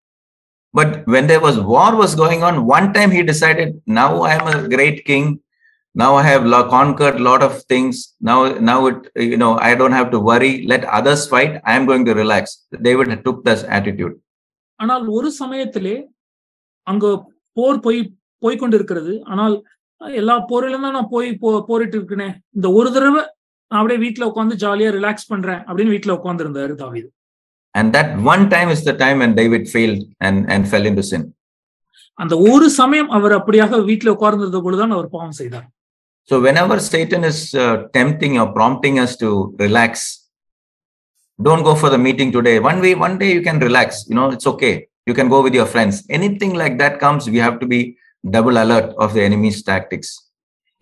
But when there was war was going on, one time he decided, now I am a great king. Now I have conquered a lot of things. Now I don't have to worry. Let others fight. I am going to relax. David took this attitude. ஆனால் ஒரு சமயத்திலே அங்க போர் போய் கொண்டிருக்கிறது. ஆனால் எல்லா போரிலும் தான் நான் போரிட்டு இருக்கேன், இந்த ஒரு தடவை நான் அப்படியே வீட்டுல உட்காந்து ஜாலியா ரிலாக்ஸ் பண்றேன் அப்படின்னு வீட்டுல உட்கார்ந்து இருந்தாரு தாவீது. And that one time is the time when David failed and fell into sin. அந்த ஒரு சமயம் அவர் அப்படியாக வீட்டுல உட்கார்ந்திருந்த பொழுதுதான் அவர் பாவம் செய்தார். So whenever Satan is tempting or prompting us to relax, don't go for the meeting today. One day you can relax. It's okay. You can go with your friends. Anything like that comes, we have to be double alert of the enemy's tactics.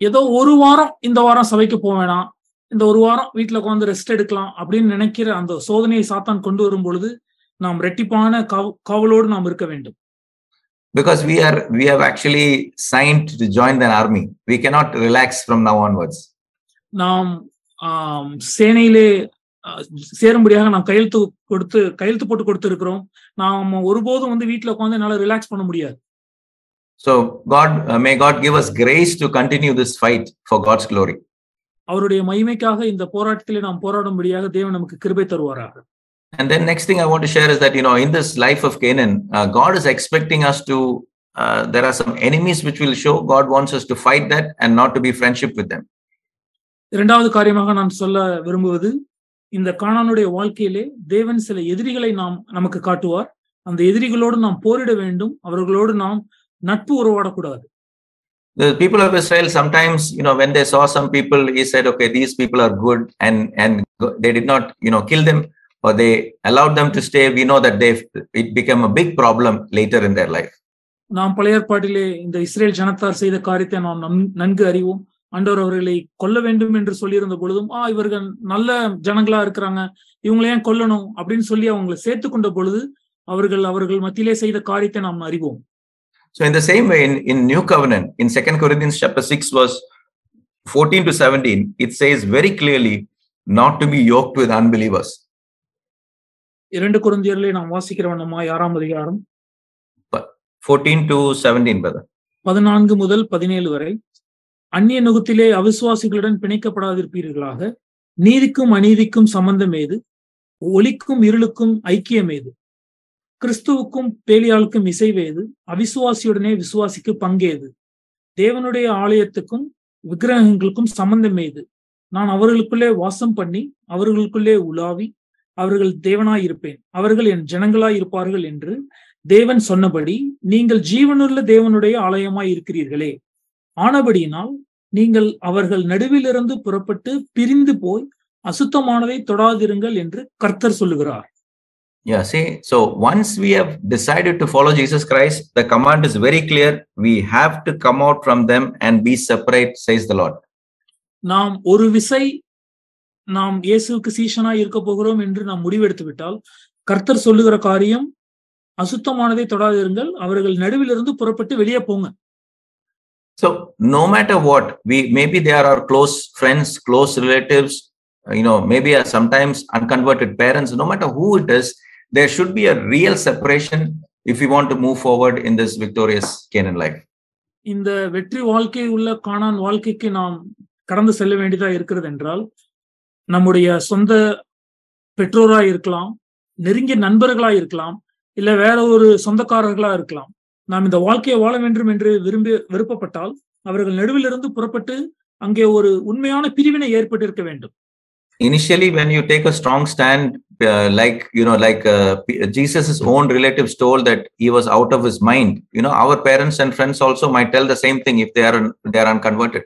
ஏதோ ஒரு வாரம் இந்த வாரம் சபைக்கு போக வேணாம், இந்த ஒரு வாரம் வீட்டுல உட்காந்து ரெஸ்ட் எடுக்கலாம் அப்படின்னு நினைக்கிற அந்த சோதனையை சாத்தான் கொண்டு வரும் பொழுது நாம் ரெட்டிப்பான காவலோடு நாம் இருக்க வேண்டும். Because we have actually signed to join the army. We cannot relax from now onwards. நாம் சேனையிலே சேரும்படியாக நாம் கையெழுத்து போட்டு கொடுத்து இருக்கிறோம். நாம் ஒருபோதும் வீட்டுல உட்காந்து என்னால ரிலாக்ஸ் பண்ண முடியாது. So may God give us grace to continue this fight for God's glory. அவருடைய மகிமைக்காக இந்த போராட்டத்திலே நாம் போராடும்படியாக தேவன் நமக்கு கிருபை தருவாராக. And then next thing I want to share is that, in this life of Canaan, God is expecting us to, there are some enemies which will show. God wants us to fight that and not to be friendship with them. இரண்டாவது காரியமாக நான் சொல்ல விரும்புவது, இந்த கானானுடைய வாழ்க்கையிலே தேவன் சில எதிரிகளை நமக்கு காட்டுவார். அந்த எதிரிகளோடு நாம் போரிட வேண்டும். அவர்களோடு நாம் நட்பு உறவாடக்கூடாது. The people of Israel sometimes, when they saw some people, he said, okay, these people are good, and they did not, kill them, or they allowed them to stay. We know that it became a big problem later in their life. நாம் பழைய ஏற்பாட்டிலே இந்த இஸ்ரேல் ஜனத்தார் செய்த காரியத்தை நாம் நன்கு அறிவோம். ஆண்டவர் அவர்களை கொல்ல வேண்டும் என்று சொல்லியிருந்த பொழுதும், இவர்கள் நல்ல ஜனங்களா இருக்கிறாங்க, இவங்களை ஏன் கொல்லணும் அப்படின்னு சொல்லி அவங்களை சேர்த்து கொண்ட பொழுது அவர்கள் மத்தியிலே செய்த காரியத்தை நாம் அறிவோம். So in the same way, in New Covenant, in 2 Corinthians chapter 6, verse 14 to 17, it says very clearly not to be yoked with unbelievers. 2 கொரிந்தியரிலே நாம் வாசிக்கிற வண்ணமாய் 6ஆம் அதிகாரம் 14 to 17, brother. 14 முதல் 17 வரை, அந்நிய நுகத்திலே அவிசுவாசிகளுடன் பிணைக்கப்படாதிருப்பீர்களாக. நீதிக்கும் அநீதிக்கும் சம்பந்தம் ஏது? ஒளிக்கும் இருளுக்கும் ஐக்கியம் ஏது? கிறிஸ்துவுக்கும் பேலியாளுக்கும் இசைவேது? அவிசுவாசியுடனே விசுவாசிக்கு பங்கேது? தேவனுடைய ஆலயத்துக்கும் விக்கிரகங்களுக்கும் சம்பந்தம் ஏது? நான் அவர்களுக்குள்ளே வாசம் பண்ணி அவர்களுக்குள்ளே உலாவி அவர்கள் தேவனாயிருப்பேன், அவர்கள் என் ஜனங்களாய் இருப்பார்கள் என்று தேவன் சொன்னபடி நீங்கள் ஜீவனுள்ள தேவனுடைய ஆலயமாய் இருக்கிறீர்களே. ஆனபடியினால் நீங்கள் அவர்கள் நடுவிலிருந்து புறப்பட்டு பிரிந்து போய் அசுத்தமானதை தொடாதிருங்கள் என்று கர்த்தர் சொல்லுகிறார். Yeah, see, so once we have decided to follow Jesus Christ, the command is very clear. We have to come out from them and be separate, says the Lord. நாம் ஒரு விசை நாம் இயேசுவுக்கு சீஷனாய் இருக்க போகிறோம் என்று நாம் முடிவெடுத்து விட்டால், கர்த்தர் சொல்லுகிற காரியம் அசுத்தமானதை தொடாதிருங்கள், அவர்கள் நடுவிலிருந்து புறப்பட்டு வெளியே போங்க. So no matter what, maybe they are our close friends, close relatives, maybe sometimes unconverted parents, no matter who it is, there should be a real separation if we want to move forward in this victorious Canaan life. இந்த வெற்றி வாழ்க்கை உள்ள கானான் வாழ்க்கைக்கு நாம் கடந்து செல்ல வேண்டியதா இருக்கிறது என்றால், நம்முடைய சொந்த பெற்றோராய் இருக்கலாம், நெருங்கிய நண்பர்களாய் இருக்கலாம், இல்ல வேற ஒரு சொந்தக்காரர்களா இருக்கலாம். நாம் இந்த வாழ்க்கையை வாழ வேண்டும் என்று விருப்பப்பட்டால் அவர்கள் நடுவிலிருந்து புறப்பட்டு அங்கே ஒரு உண்மையான பிரிவினை ஏற்பட்டிருக்க வேண்டும். Initially, when you take a strong stand, like Jesus's own relatives told that he was out of his mind. Our parents and friends also might tell the same thing if they are unconverted.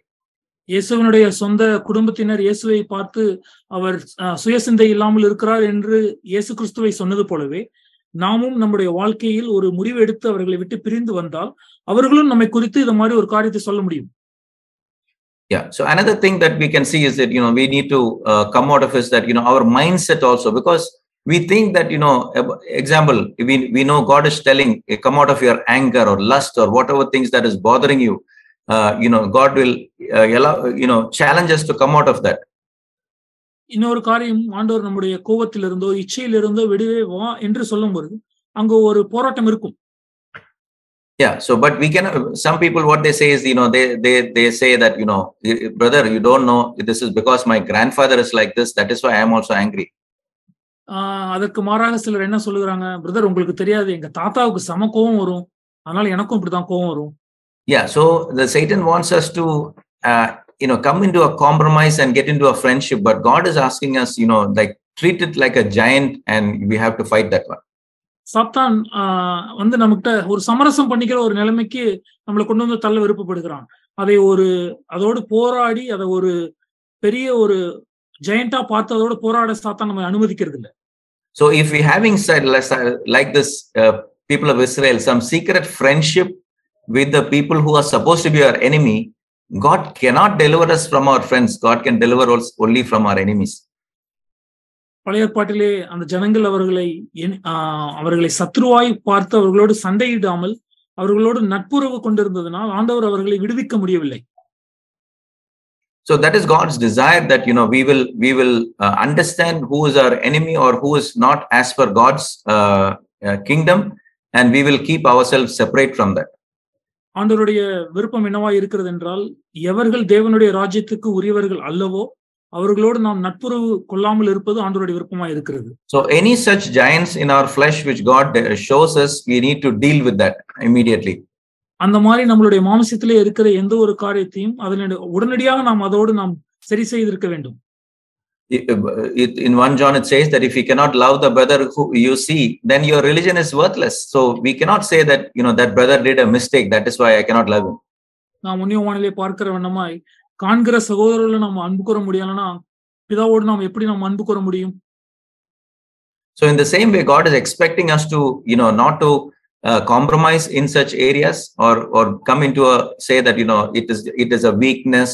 இயேசுவினுடைய சொந்த குடும்பத்தினர் இயேசுவை பார்த்து அவர் சுயசிந்தை இல்லாமல் இருக்கிறார் என்று இயேசு கிறிஸ்துவை சொன்னது போலவே, நாமும் நம்முடைய வாழ்க்கையில் ஒரு முடிவு எடுத்து அவர்களை விட்டு பிரிந்து வந்தால் அவர்களும் நம்மை குறித்து இது மாதிரி ஒரு காரியத்தை சொல்ல முடியும். Yeah. So another thing that we can see is that, we need to come out of is that, our mindset also, because we think that, example, we know God is telling, come out of your anger or lust or whatever things that is bothering you. God will allow, challenge us to come out of that. இன்னொரு காரியம், ஆண்டவர் நம்முடைய கோபத்திலிருந்தோ இச்சையிலிருந்தோ விடுவே வா என்று சொல்லும் பொழுது அங்க ஒரு போராட்டம் இருக்கும். Yeah, so but we can, some people what they say is, they say that, brother, you don't know, this is because my grandfather is like this, that is why I am also angry. அதற்கு மாறாக சிலர் என்ன சொல்லுகிறாங்க, பிரதர் உங்களுக்கு தெரியாது, எங்க தாத்தாவுக்கு சம கோபம் வரும், அதனால எனக்கும் இப்படிதான் கோபம் வரும். Yeah, so the Satan wants us to come into a compromise and get into a friendship, but God is asking us, like treat it like a giant and we have to fight that one. சாத்தான் நம்மகிட்ட ஒரு சமரசம் பண்ணிக்கிற ஒரு நிலைமைக்கு நம்மளை கொண்டு வந்து தள்ள விருப்பப்படுகிறான். அதோடு போராடி அதை ஒரு பெரிய ஒரு ஜெயண்டா பார்த்து அதோட போராட சாத்தான் நம்ம அனுமதிக்கிறது இல்லை. So if we having said like this people of Israel, some secret friendship with the people who are supposed to be our enemy, God cannot deliver us from our friends. God can deliver us only from our enemies. பழைய ஏற்பாட்டிலே அந்த ஜனங்கள் அவர்களை சத்ருவாய் பார்த்து அவர்களோடு சண்டையிடாமல் அவர்களோடு நட்புறவு கொண்டிருந்ததனால் ஆண்டவர் அவர்களை விடுவிக்க முடியவில்லை. So that is God's desire that we will understand who is our enemy or who is not as per God's kingdom, and we will keep ourselves separate from that. ஆண்டவருடைய விருப்பம் என்னவா இருக்கிறது என்றால், எவர்கள் தேவனுடைய ராஜ்யத்துக்கு உரியவர்கள் அல்லவோ அவர்களோடு நாம் நட்புறவு கொள்ளாமல் இருப்பது ஆண்டவருடைய விருப்பமா இருக்கிறது. So any such giants in our flesh which God shows us, we need to deal with that immediately. அந்த மாதிரி நம்மளுடைய மாம்சத்திலே இருக்கிற எந்த ஒரு காரியத்தையும் உடனடியாக நாம் அதோடு நாம் சரி செய்திருக்க வேண்டும். In 1 John it says that if you cannot love the brother who you see, then your religion is worthless. So we cannot say that that brother did a mistake, that is why I cannot love him. நாம் உன்னியவானிலே பார்க்கிற வண்ணமாய் காண்கிற சகோதரர்களை நாம் அன்பு கூற முடியலனா பிதாவோடு நாம் எப்படி நாம் அன்பு கூற முடியும்? So in the same way, God is expecting us to not to compromise in such areas or come into say that it is a weakness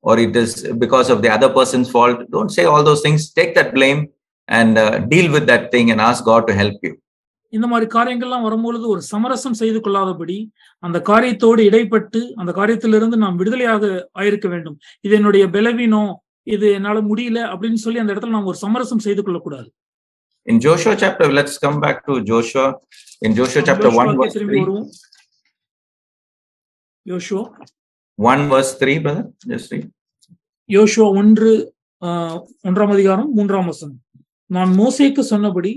or it is because of the other person's fault. Don't say all those things. Take that blame and deal with that thing and ask God to help you. இந்த மாதிரி காரியங்கள்லாம் வரும்பொழுது ஒரு சமரசம் செய்து கொள்ளாதபடி அந்த காரியத்தோடு இடைப்பட்டு அந்த காரியத்திலிருந்து நாம் விடுதலையாக ஆயிருக்க வேண்டும். இது என்னுடைய பலவீனம், இது என்னால முடியல அப்படின்னு சொல்லி அந்த இடத்துல நாம் ஒரு சமரசம் செய்து கொள்ளக்கூடாது. In Joshua chapter, let's come back to Joshua. In Joshua chapter 1 verse 3. Joshua 1 verse 3, brother. Just read. யோசுவா 1 அதிகாரம் 3 வசனம். நான் மோசேக்கு சொன்னபடி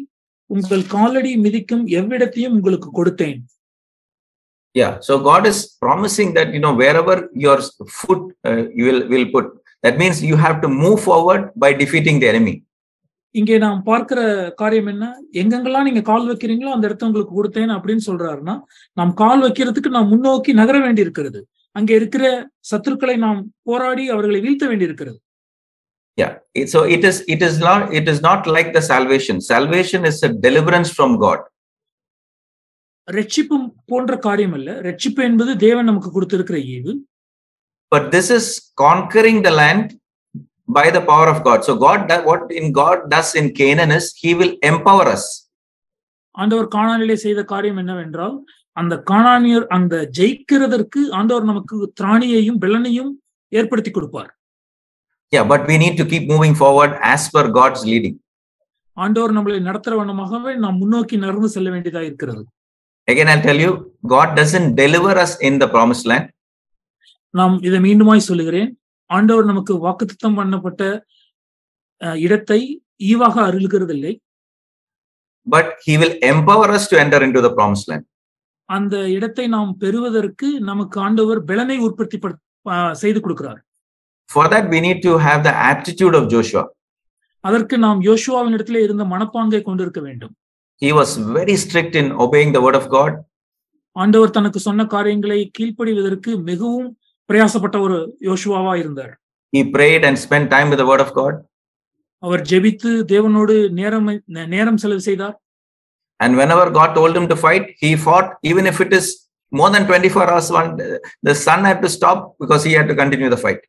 உங்கள் காலடி மிதிக்கும் எவ்விடத்தையும் உங்களுக்கு கொடுத்தேன். Yeah, so God is promising that wherever your foot you will put, that means you have to move forward by defeating the enemy. இங்கே நாம் பார்க்கிற காரியம் என்ன, எங்கெங்கெல்லாம் நீங்க கால் வைக்கிறீங்களோ அந்த இடத்த உங்களுக்கு கொடுத்தேன் அப்படின்னு சொல்றாருன்னா, நாம் கால் வைக்கிறதுக்கு நாம் முன்னோக்கி நகர வேண்டி இருக்கிறது. அங்கே இருக்கிற சத்துருக்களை நாம் போராடி அவர்களை வீழ்த்த வேண்டி இருக்கிறது. Yeah, so it is not like the salvation. Salvation is a deliverance from God. ரட்சிப்பு போன்ற காரியம் அல்ல. ரட்சிப்பு என்பது தேவன் நமக்கு கொடுத்திருக்கிற ஈவு. But this is conquering the land by the power of God. So what God does in Canaan is he will empower us. ஆண்டவர் கானானிலே செய்த காரியம் என்னவென்றால், அந்த கானானியர் அந்த ஜெயிக்கிறதற்கு ஆண்டவர் நமக்கு திராணியையும் பெலனையும் ஏற்படுத்தி கொடுப்பார். Yeah, but we need to keep moving forward as per God's leading. ஆண்டவர் நம்மளை நடத்துற வண்ணமாகவே நாம் முன்னோக்கி நகர்ந்து செல்ல வேண்டியதா இருக்கிறது. Again I'll tell you, God doesn't deliver us in the promised land. நாம் இதை மீண்டுமாய் சொல்லுகிறேன், ஆண்டவர் நமக்கு வாக்குத்தத்தம் பண்ணப்பட்ட இடத்தை ஈவாக அருள்கிறதில்லை. But he will empower us to enter into the promised land. அந்த இடத்தை நாம் பெறுவதற்கு நமக்கு ஆண்டவர் பெலனை உற்பத்தி செய்து கொடுக்கிறார். For that we need to have the attitude of Joshua. அதற்கு நாம் யோசுவாவின் இடத்திலே இருந்த மனப்பாங்கை கொண்டிருக்க வேண்டும். He was very strict in obeying the word of God. ஆண்டவர் தனக்கு சொன்ன காரியங்களை கீழ்ப்படிவதற்கு மிகவும் பிரயாசப்பட்ட ஒரு யோசுவாவா இருந்தார். He prayed and spent time with the word of God. அவர் ஜெபித்து தேவனோடு நேரம் செலவு செய்தார். And whenever God told him to fight, he fought, even if it is more than 24 hours. The sun had to stop because he had to continue the fight.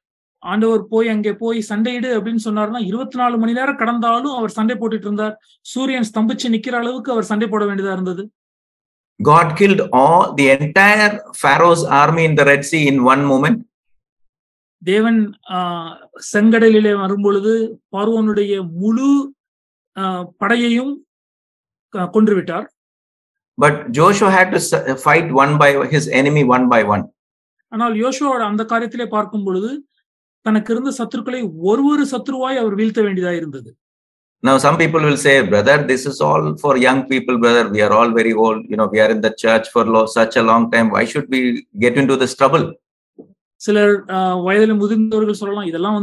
ஆண்டவர் அங்கே போய் சண்டையிடு அப்படின்னு சொன்னார்னா 24 மணி நேரம் கடந்தாலும் அவர் சண்டை போட்டுட்டு இருந்தார். சூரியன் ஸ்தம்பிச்சு நிக்கிற அளவுக்கு அவர் சண்டை போட வேண்டியதா இருந்தது. God killed the entire Pharaoh's army in the Red Sea in one moment. தேவன் செங்கடலிலே வரும்பொழுது பார்வோனுடைய முழு படையையும் கொன்று விட்டார். But Joshua had to fight his enemy one by one. ஆனால் யோசுவா அந்த காரியத்திலே பார்க்கும் பொழுது தனக்கு இருந்த சத்துருக்களை ஒரு சத்துருவாய் அவர் வீழ்த்த வேண்டியதா இருந்தது. Now some people will say, brother, this is all for young people, brother. We are all very old. We are in the church for such a long time. Why should we get into this trouble? சிலர் வயதில் முதிர்ந்தவர்கள் சொல்லலாம், இதெல்லாம்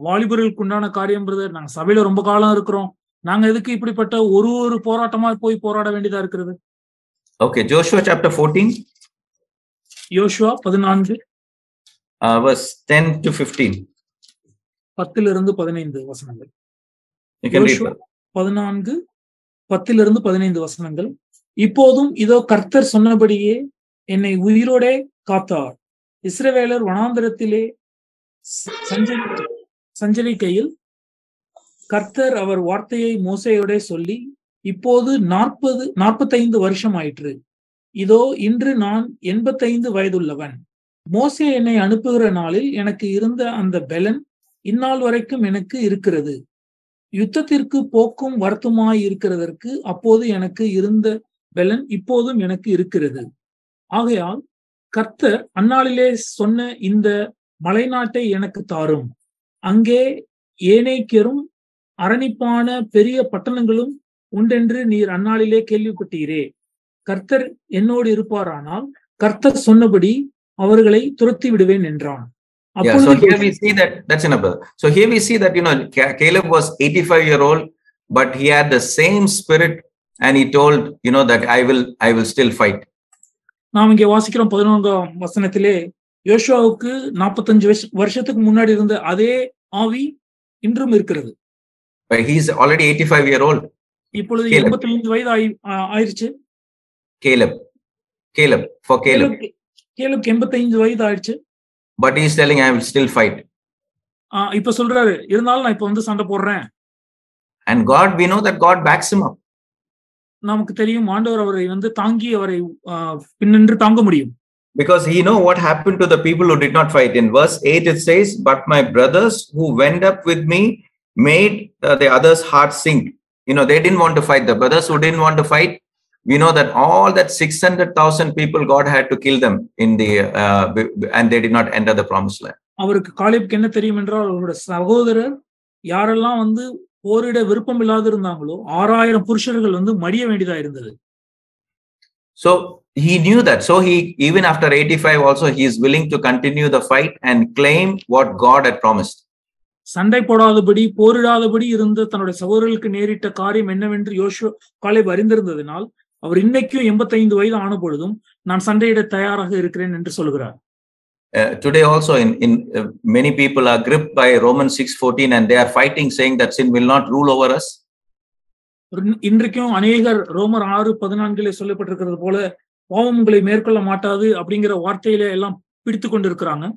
வாலிபர்களுக்கு உண்டான காரியம் பிரதர். நாங்க சபையில ரொம்ப காலம் இருக்கிறோம், நாங்க எதுக்கு இப்படிப்பட்ட ஒரு போராட்டமா போய் போராட வேண்டியதா இருக்கிறது? Okay, Joshua chapter 14. Joshua 14 verse 10 to 15. 10 15 வசனங்கள். You can read. 14 10 வசனங்கள். இப்போதும் இதோ கர்த்தர் சொன்னபடியே என்னை உயிரோடே காத்தார். இஸ்ரவேலர் வனாந்தரத்திலே சஞ்சரிக்கையில் கர்த்தர் அவர் வார்த்தையை மோசேயோட சொல்லி, இப்போது 45 வருஷம் ஆயிற்று. இதோ இன்று நான் 85 வயதுள்ளவன். மோசே என்னை அனுப்புகிற நாளில் எனக்கு இருந்த அந்த பெலன் இந்நாள் வரைக்கும் எனக்கு இருக்கிறது. யுத்தத்திற்கு போக்கும் வருத்தமாய் இருக்கிறதற்கு அப்போது எனக்கு இருந்த பெலன் இப்போதும் எனக்கு இருக்கிறது. ஆகையால் கர்த்தர் அந்நாளிலே சொன்ன இந்த மலைநாட்டை எனக்கு தாரும், அங்கே ஏனேக்கியரும் அரணிப்பான பெரிய பட்டணங்களும் உண்டென்று நீர் அந்நாளிலே கேள்விப்பட்டீரே. கர்த்தர் என்னோடு இருப்பாரானால் கர்த்தர் சொன்னபடி அவர்களை துரத்தி விடுவேன் என்றான். Yeah, so here we see that, that's enough. So here we see that, Caleb was 85-year-old, but he had the same spirit, and he told, that I will still fight. நாம் இங்கே வாசிக்கிறோம் 11ஆம் வசனத்திலே, யோசுவாவுக்கு 45 வருஷத்துக்கு முன்னாடி இருந்த அதே ஆவி இன்றும் இருக்கிறது. But he's already 85-year-old. இப்பொழுது 85 வயது ஆயிருச்சு. Caleb. கேலப்க்கு 85 வயது ஆயிடுச்சு. But he is telling, I will still fight. இப்ப சொல்றாரு, இருந்தாலும் நான் இப்ப வந்து சண்டை போடுறேன். And God, we know that God backs him up. நமக்கு தெரியும் ஆண்டவர் அவரை வந்து தாங்கி அவரை பின்னின்று தாங்க முடியும். Because he know what happened to the people who did not fight. In verse 8 it says, but my brothers who went up with me made the others' heart sink. They didn't want to fight. The brothers who didn't want to fight, we know that all that 600,000 people, God had to kill them and they did not enter the promised land. அவருக்கு காலேபுக்கு என்ன தெரியும் என்றால், அவருடைய சகோதரர் யாரெல்லாம் வந்து போரிட விருப்பம் இல்லாத இருந்தாங்களோ 6000 புருஷர்கள் வந்து மடிய வேண்டியதா இருந்தது. So he knew that. So he, even after 85 also, he is willing to continue the fight and claim what God had promised. சண்டை போடாதபடி போரிடாதபடி இருந்த தன்னுடைய சகோதரர்களுக்கு நேரிட்ட காரியம் என்னவென்று காலேப் அறிந்திருந்ததினால் அவர் இன்னைக்கும் 85 வயது ஆன பொழுதும் நான் சண்டையிட தயாராக இருக்கிறேன் என்று சொல்கிறார். Today also in many people are gripped by Romans 6:14 and they are fighting, saying that sin will not rule over us. இன்றைக்கும் அநேகர் ரோமர் 6:14 சொல்லப்பட்டிருக்கிறது போல பாவம் உங்களை மேற்கொள்ள மாட்டாது அப்படிங்கிற வார்த்தையில எல்லாம் பிடித்து கொண்டு இருக்கிறாங்க.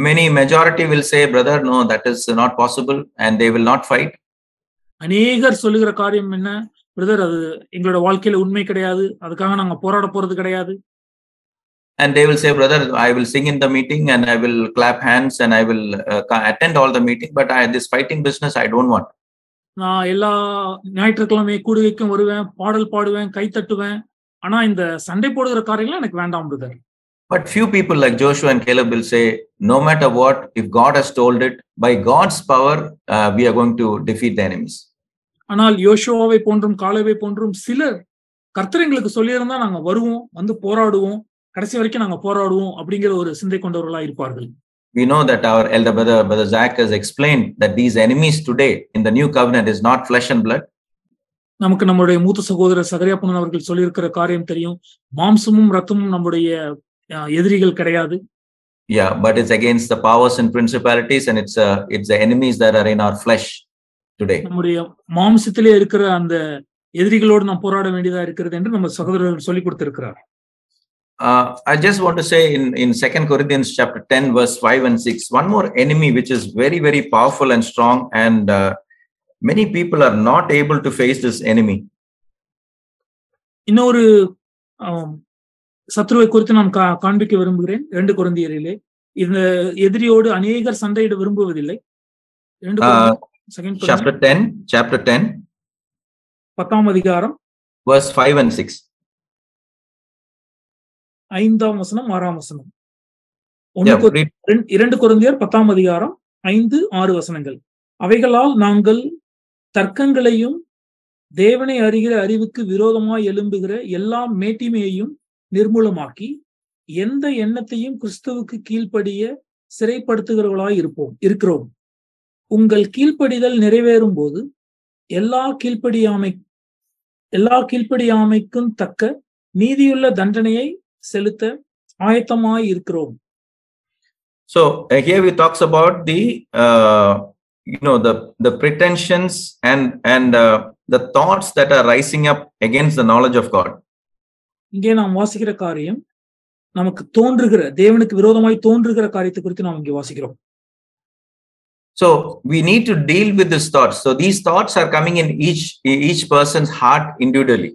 Many majority will say, brother, no, that is not possible, and they will not fight. அநேகர் சொல்லுகிற காரியம் என்ன, பிரதர், அது எங்களோட வாழ்க்கையில உண்மை கிடையாது, அதுக்காக நாங்க போராட போறது கிடையாது. And they will say, brother, I will sing in the meeting and I will clap hands and I will attend all the meeting, but this fighting business I don't want. நான் எல்லா ஞாயிற்றுக்கிழமை கூடுகைக்கும் வருவேன், பாடல் பாடுவேன், கை தட்டுவேன், ஆனா இந்த சண்டை போடுகிற காரியங்கள் எனக்கு வேண்டாம் brother. But few people like Joshua and Caleb will say, no matter what, if God has told it, by God's power, we are going to defeat the enemies. ஆனால் யோசுவாவை போன்றும் காலேபை போன்றும் சிலர் கர்த்தர் எங்களுக்கு சொல்லியிருந்தா நாங்க வருவோம், வந்து போராடுவோம், கடைசி வரைக்கும் நாங்க போராடுவோம் அப்படிங்கிற ஒரு சிந்தை கொண்டவர்களா இருப்பார்கள். We know that our elder brother Zach has explained that these enemies today in the new covenant is not flesh and blood. நமக்கு நம்முடைய மூத்த சகோதரர் சகரியாப்பன் அவர்கள் சொல்லியிருக்கிற காரியம் தெரியும். மாம்சமும் ரத்தமும் நம்முடைய எதிரிகள் கிடையாது. Yeah, but it's against the powers and principalities, and it's the enemies that are in our flesh today. நம்முடைய மாம்சத்திலே இருக்கிற அந்த எதிரிகளோடு நாம் போராட வேண்டியதா இருக்கிறது என்று நம்ம சகோதரர்கள் சொல்லி கொடுத்திருக்கிறார். I just want to say in 2 Corinthians chapter 10 verse 5 and 6, one more enemy which is very, very powerful and strong, and many people are not able to face this enemy. இன்னொரு சத்ருவை குறித்து நான் காண்பிக்க விரும்புகிறேன். 2 கொரிந்தியரிலே இந்த எதிரியோடு அநேகர் சண்டையிட விரும்புவதில்லை. chapter 10 10ஆம் அதிகாரம் verse 5 and 6, 5ஆம் வசனம் 6ஆம் வசனம். 2 கொரிந்தியர் 10ஆம் அதிகாரம் 5-6 வசனங்கள். அவைகளால் நாங்கள் தர்க்கங்களையும் தேவனை அறிகிற அறிவுக்கு விரோதமாய் எழும்புகிற எல்லா மேட்டிமையையும் நிர்மூலமாக்கி எந்த எண்ணத்தையும் கிறிஸ்துவுக்கு கீழ்ப்படிய சிறைப்படுத்துகிறவர்களாய் இருக்கிறோம். உங்கள் கீழ்ப்படிதல் நிறைவேறும் போது எல்லா கீழ்ப்படியாமைக்கும் தக்க நீதியுள்ள தண்டனையை செலுத்த ஆயத்தமாய் இருக்கிறோம். So here we talks about the pretensions and the thoughts that are rising up against the knowledge of God. இங்கே நாம் வாசிக்கிற காரியம் நமக்கு தோன்றுகிற தேவனுக்கு விரோதமாய் தோன்றுகிற காரியத்தை குறித்து நாம் இங்கே வாசிக்கிறோம். So we need to deal with these thoughts. So these thoughts are coming in each person's heart individually.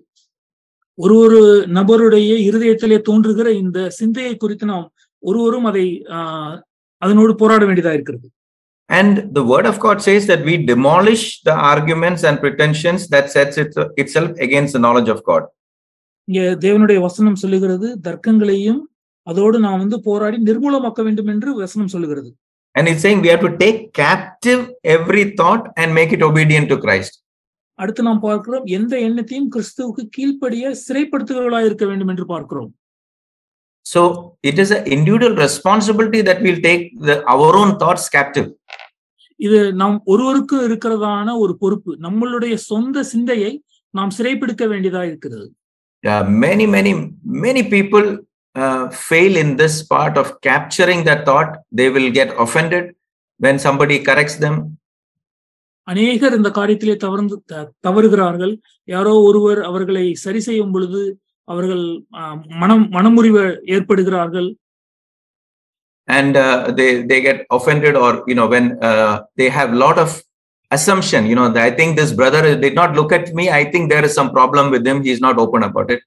ஒரு நபருடைய இருதயத்திலே தோன்றுகிற இந்த சிந்தையை குறித்து நாம் ஒருவரும் அதனோடு போராட வேண்டியதா இருக்கிறது. And the word of God says that we demolish the arguments and pretensions that sets itself against the knowledge of God. இங்க தேவனுடைய வசனம் சொல்லுகிறது, தர்க்கங்களையும் அதோடு நான் வந்து போராடி நிர்மூலமாக்க வேண்டும் என்று வசனம் சொல்லுகிறது. And it's saying we have to take captive every thought and make it obedient to Christ. அடுத்து நாம் பார்க்கிறோம், எந்த எண்ணத்தையும் கிறிஸ்துவுக்கு கீழ்ப்படிய சிறைப்படுத்துகிறவர்களாய் இருக்க வேண்டும் என்று பார்க்கிறோம். So it is an individual responsibility that we'll take our own thoughts captive. இது நாம் ஒருவருக்கு இருக்கிறதான ஒரு பொறுப்பு. நம்மளுடைய சொந்த சிந்தையை நாம் சிறைப்பிடிக்க வேண்டியதா இருக்கிறது. Many people fail in this part of capturing that thought. They will get offended when somebody corrects them. அநேகர் இந்த காரியத்திலே தவறுகிறார்கள். யாரோ ஒருவர் அவர்களை சரி செய்யும் பொழுது அவர்கள் மனமுறிவு ஏற்படுகிறார்கள். And they get offended, or when they have a lot of assumption, I think this brother did not look at me, I think there is some problem with him, he is not open about it.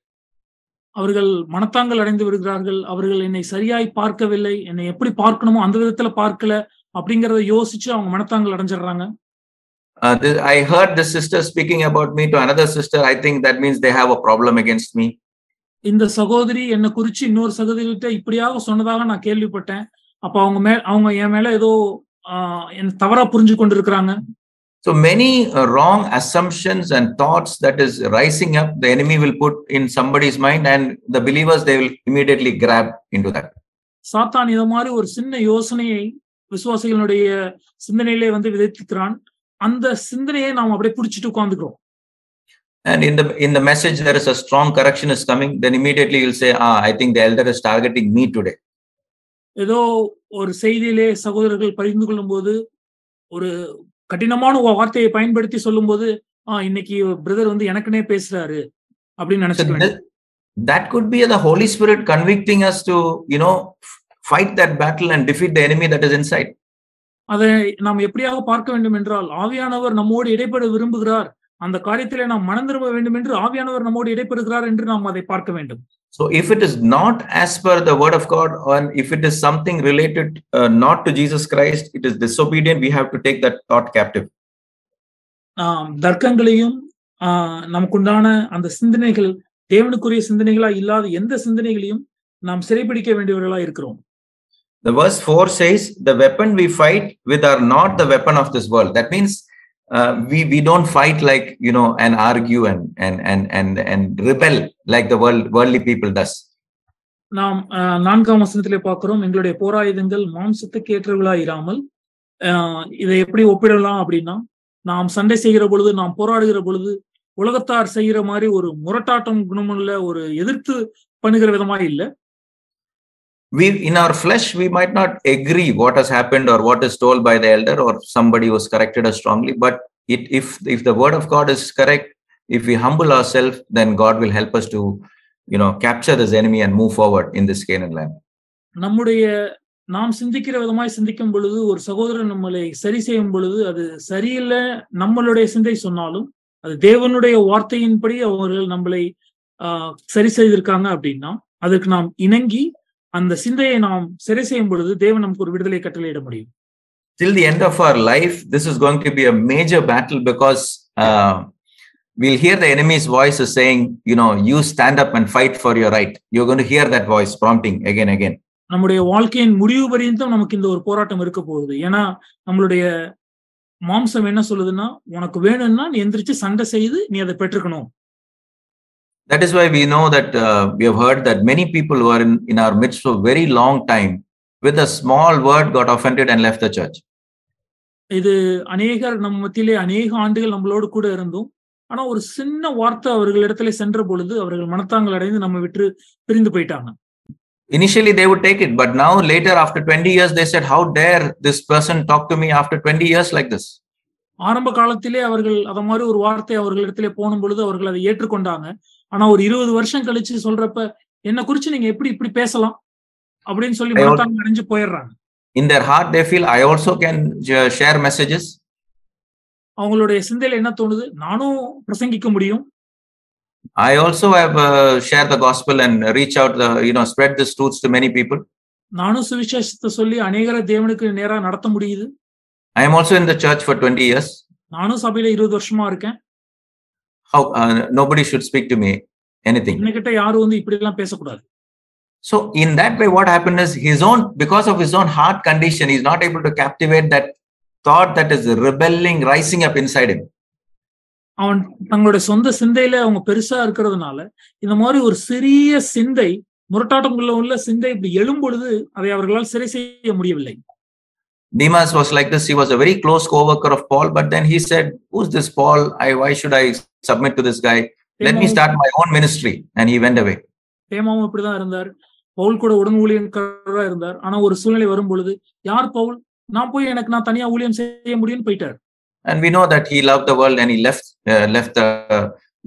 அவர்கள் மனத்தாங்கல் அடைந்து விடுகிறார்கள். அவர்கள் என்னை சரியாய் பார்க்கவில்லை, என்னை எப்படி பார்க்கணுமோ அந்த விதத்துல பார்க்கல அப்படிங்கறத யோசிச்சு அவங்க மனத்தாங்கல் அடைஞ்சிடுறாங்க. I heard this sister speaking about me to another sister. I think that means they have a problem against me. இந்த சகோதரி என்ன குறிச்சு இன்னொரு சகோதரிகிட்ட இப்படியாக சொன்னதாக நான் கேள்விப்பட்டேன். அப்ப அவங்க என் மேல ஏதோ தவறா புரிஞ்சு கொண்டிருக்கிறாங்க. So many wrong assumptions and thoughts that is rising up, the enemy will put in somebody's mind, and the believers, they will immediately grab into that. சாத்தான் இத மாதிரி ஒரு சின்ன யோசனையை விசுவாசிகளுடைய சிந்தனையிலே வந்து விதைக்கிறான். அந்த சிந்தனையை நாம் அப்படியே பிடிச்சிட்டு உட்கார்ந்துக்கிறோம். And in the message there is a strong correction is coming, then immediately you'll say, I think the elder is targeting me today. ஏதோ ஒரு செய்தியிலே சகோதரர்கள் பகிர்ந்து கொள்ளும் போது ஒரு கடினமான வார்த்தையை பயன்படுத்தி சொல்லும் போது இன்னைக்கு பிரதர் வந்து எனக்குனே பேசுறாரு அப்படின்னு நினைச்சுக்கலாம். That could be the Holy Spirit convicting us to fight that battle and defeat the enemy that is inside. அதை நாம் எப்படியாக பார்க்க வேண்டும் என்றால், ஆவியானவர் நம்மோடு இடைப்பட விரும்புகிறார், அந்த காரியத்திலே நாம் மனம் திரும்ப வேண்டும் என்று ஆவியானவர் நம்மோடு இடைப்படுகிறார் என்று நாம் அதை பார்க்க வேண்டும். So if it is not as per the word of God, or if it is something related not to Jesus Christ, it is disobedient, we have to take that thought captive. தர்க்கங்களையும் நமக்குண்டான அந்த சிந்தனைகள் தேவனுக்குரிய சிந்தனைகளா இல்லாத எந்த சிந்தனைகளையும் நாம் சிறைப்பிடிக்க வேண்டியவர்களா இருக்கிறோம். The verse 4 says, the weapon we fight with are not the weapon of this world. That means we don't fight like and argue and rebel like the worldly people does. நாம் 4ஆம் வசனத்திலே பார்க்கிறோம், எங்களுடைய போராயுதங்கள் மாம்சத்துக்கு ஏற்றவர்களா இராமல். இதை எப்படி ஒப்பிடலாம் அப்படின்னா, நாம் சண்டை செய்கிற பொழுது, நாம் போராடுகிற பொழுது உலகத்தார் செய்கிற மாதிரி ஒரு முரட்டாட்டம் குணமுள்ள ஒரு எதிர்த்து பண்ணுகிற விதமா இல்லை. In our flesh, we might not agree what has happened or what is told by the elder or somebody who has corrected us strongly. But if the word of God is correct, if we humble ourselves, then God will help us to, capture this enemy and move forward in this Canaan land. நாம் சிந்திக்கிற விதமாய் சிந்திக்கும் பொழுது, ஒரு சகோதரன் நம்மளை சரி செய்யும் பொழுது, அது சரியில்லை நம்மளுடைய சிந்தை சொன்னாலும், அது தேவனுடைய வார்த்தையின்படி அவர்கள் நம்மளை சரி செய்திருக்காங்க அப்படின்னா, அதுக்கு நாம் இணங்கி அந்த சிந்தையை நாம் சரி செய்யும் பொழுது தேவன் நமக்கு ஒரு விடுதலை கட்டளையிட முடியும். Till the end of our life, this is going to be a major battle, because we'll hear the enemy's voice is saying, you stand up and fight for your right. You're going to hear that voice prompting again. நம்முடைய வாழ்க்கையின் முடிவு பரியந்தம் நமக்கு இந்த ஒரு போராட்டம் இருக்க போகுது. ஏன்னா நம்மளுடைய மாம்சம் என்ன சொல்லுதுன்னா, உனக்கு வேணும்னா நீ எந்திரிச்சு சண்டை செய்து நீ அதை பெற்றுக்கணும். That is why we know that we have heard that many people who are in our midst for a very long time, with a small word, got offended and left the church. இது அநேகர் நம்ம மத்தியிலே அநேக ஆண்டுகள் நம்மளோடு கூட இருந்தோம். ஆனா ஒரு சின்ன வார்த்தை அவர்களிடத்திலே சென்ற பொழுது அவர்கள் மனத்தாங்கல் அடைந்து நம்ம விட்டு பிரிந்து போயிட்டாங்க. Initially they would take it, but now later after 20 years they said, how dare this person talk to me after 20 years like this? ஆரம்ப காலத்திலே அவர்கள் அத மாதிரி ஒரு வார்த்தை அவர்களிடத்திலே போனும் பொழுது அவர்கள் அதை ஏற்றுக்கொண்டாங்க. ஆனா ஒரு 20 வருஷம் கழிச்சு சொல்றப்ப, என்ன குறிச்சு நீங்க இப்படி பேசலாம் அப்படின்னு சொல்லி மனத்தாங்கல் அடைஞ்சு போயிடுறாங்க. In their heart they feel, I also can share messages. அவங்களுடைய சிந்தையில என்ன தோணுது, நானும் பிரசங்கிக்க முடியும். I also have shared the gospel and reach out spread this truths to many people. நானும் சுவிசேஷத்தை சொல்லி அநேகரை தேவனுக்கு நேரா நடத்த முடியுது. I am also in the church for 20 years. நானும் சபையில 20 வருஷமா இருக்கேன். How nobody should speak to me anything. என்கிட்ட யாரும் வந்து இப்படி எல்லாம் பேசக்கூடாது. So in that way, what happened is because of his own heart condition, he's not able to captivate that thought that is rebelling, rising up inside him. அவன் தங்களுடைய சொந்த சிந்தையில அவங்க பெருசா இருக்கிறதுனால இந்த மாதிரி ஒரு சிறிய சிந்தை, முரட்டாட்டம் உள்ள சிந்தை இப்படி எழும்பொழுது அதை அவர்களால் சரி செய்ய முடியவில்லை. Demas was like this. He was a very close co-worker of Paul, but then he said, "Who's this Paul? Why should I submit to this guy? Let me start my own ministry." And he went away. தேமாவும் இப்படிதான் இருந்தார். பவுல் கூட உடன் ஊழியக்காரரா இருந்தார். ஆனா ஒரு சூழ்நிலை வரும் பொழுது, யார் பவுல், நான் தனியா ஊழியம் செய்ய முடியும்னு போயிட்டார். And we know that he loved the world and he left the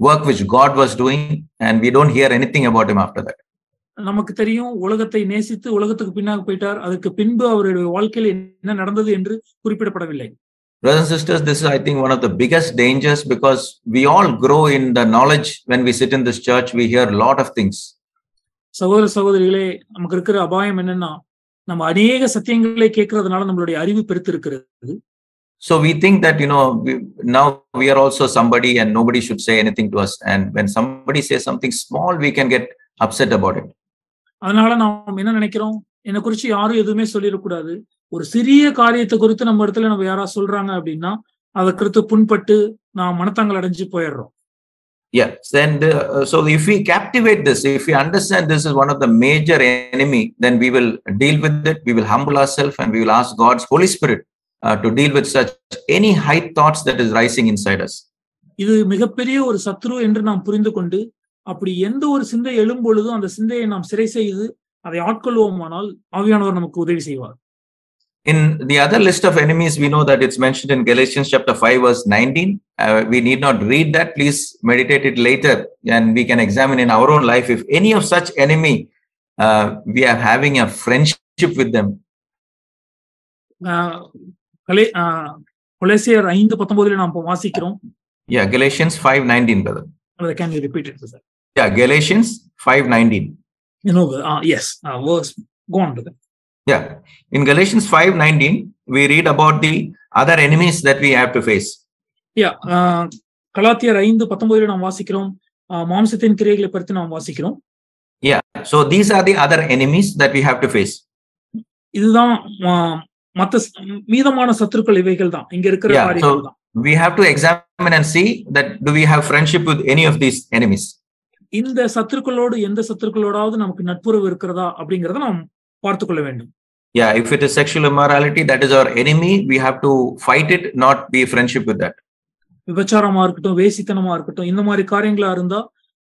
work which God was doing, and we don't hear anything about him after that. நமக்கு தெரியும், உலகத்தை நேசித்து உலகத்துக்கு பின்னாக போயிட்டார். அதுக்கு பின்பு அவருடைய வாழ்க்கையில் என்ன நடந்தது என்று குறிப்பிடப்படவில்லை. Brothers and sisters, this is, I think, one of the biggest dangers, because we all grow in the knowledge. When we sit in this church, we hear a lot of things. சகோதர சகோதரிகளே, நமக்கு இருக்கிற அபாயம் என்னன்னா, நம்ம அநேக சத்தியங்களை கேட்கறதுனால நம்மளுடைய அறிவு பெருத்து இருக்கிறது. So we think that, now we are also somebody and nobody should say anything to us. And when somebody says something small, we can get upset about it. அதனால நாம் என்ன நினைக்கிறோம், என்னை குறிச்சு யாரும் எதுவுமே சொல்லிடக்கூடாது. ஒரு சிறிய காரியத்தை குறித்து நம்ம இடத்துல நம்ம யாராவது சொல்றாங்க அப்படின்னா அதை குறித்து புண்பட்டு நாம் மனத்தாங்கள் அடைஞ்சு போயிடுறோம். Yeah, then so if we captivate this, if we understand this is one of the major enemy, then we will deal with it. We will humble ourselves and we will ask God's Holy Spirit to deal with such any high thoughts that is rising inside us. இது மிகப்பெரிய ஒரு சத்ரு என்று நாம் புரிந்து கொண்டு, அப்படி எந்த ஒரு சிந்தை எழும்பொழுதும் அந்த சிந்தையை நாம் சிறை செய்து அதை ஆட்கொள்வோமானால் ஆவியானவர் நமக்கு உதவி செய்வார். In the other list of enemies, we know that it's mentioned in Galatians chapter 5 verse 19. We need not read that. Please meditate it later, and we can examine in our own life if any of such enemy we are having a friendship with them. கொலோசியர் 5:19 நாம் வாசிக்கிறோம். Yeah, Galatians 5:19, brother. Can you repeat it, sir? Yeah, Galatians 5:19. Yes, verse, go on to that. Yeah, in Galatians 5:19 we read about the other enemies that we have to face. Yeah, கலாத்தியர் 5:19 நாம் வாசிக்கிறோம், மாம்சத்தின் கிரியைகளை பற்றி நாம் வாசிக்கிறோம். Yeah, so these are the other enemies that we have to face. இதுதான் மற்ற மீதமான சத்துருக்கள், இவைகள் தான் இங்க இருக்கிற காரியங்கள் தான். We have to examine and see that do we have friendship with any of these enemies. இந்த சத்துருக்களோடு எந்த சத்துருக்களோடாவது நமக்கு நட்புறவு இருக்கிறதா அப்படிங்கறத நாம் பார்த்து கொள்ள வேண்டும். Yeah, if it is sexual immorality, that is our enemy. We have to fight it, not be friendship with that. விபச்சாரமா இருக்கட்டும், வேசித்தனமா இருக்கட்டும், இந்த மாதிரி காரியங்களா இருந்தா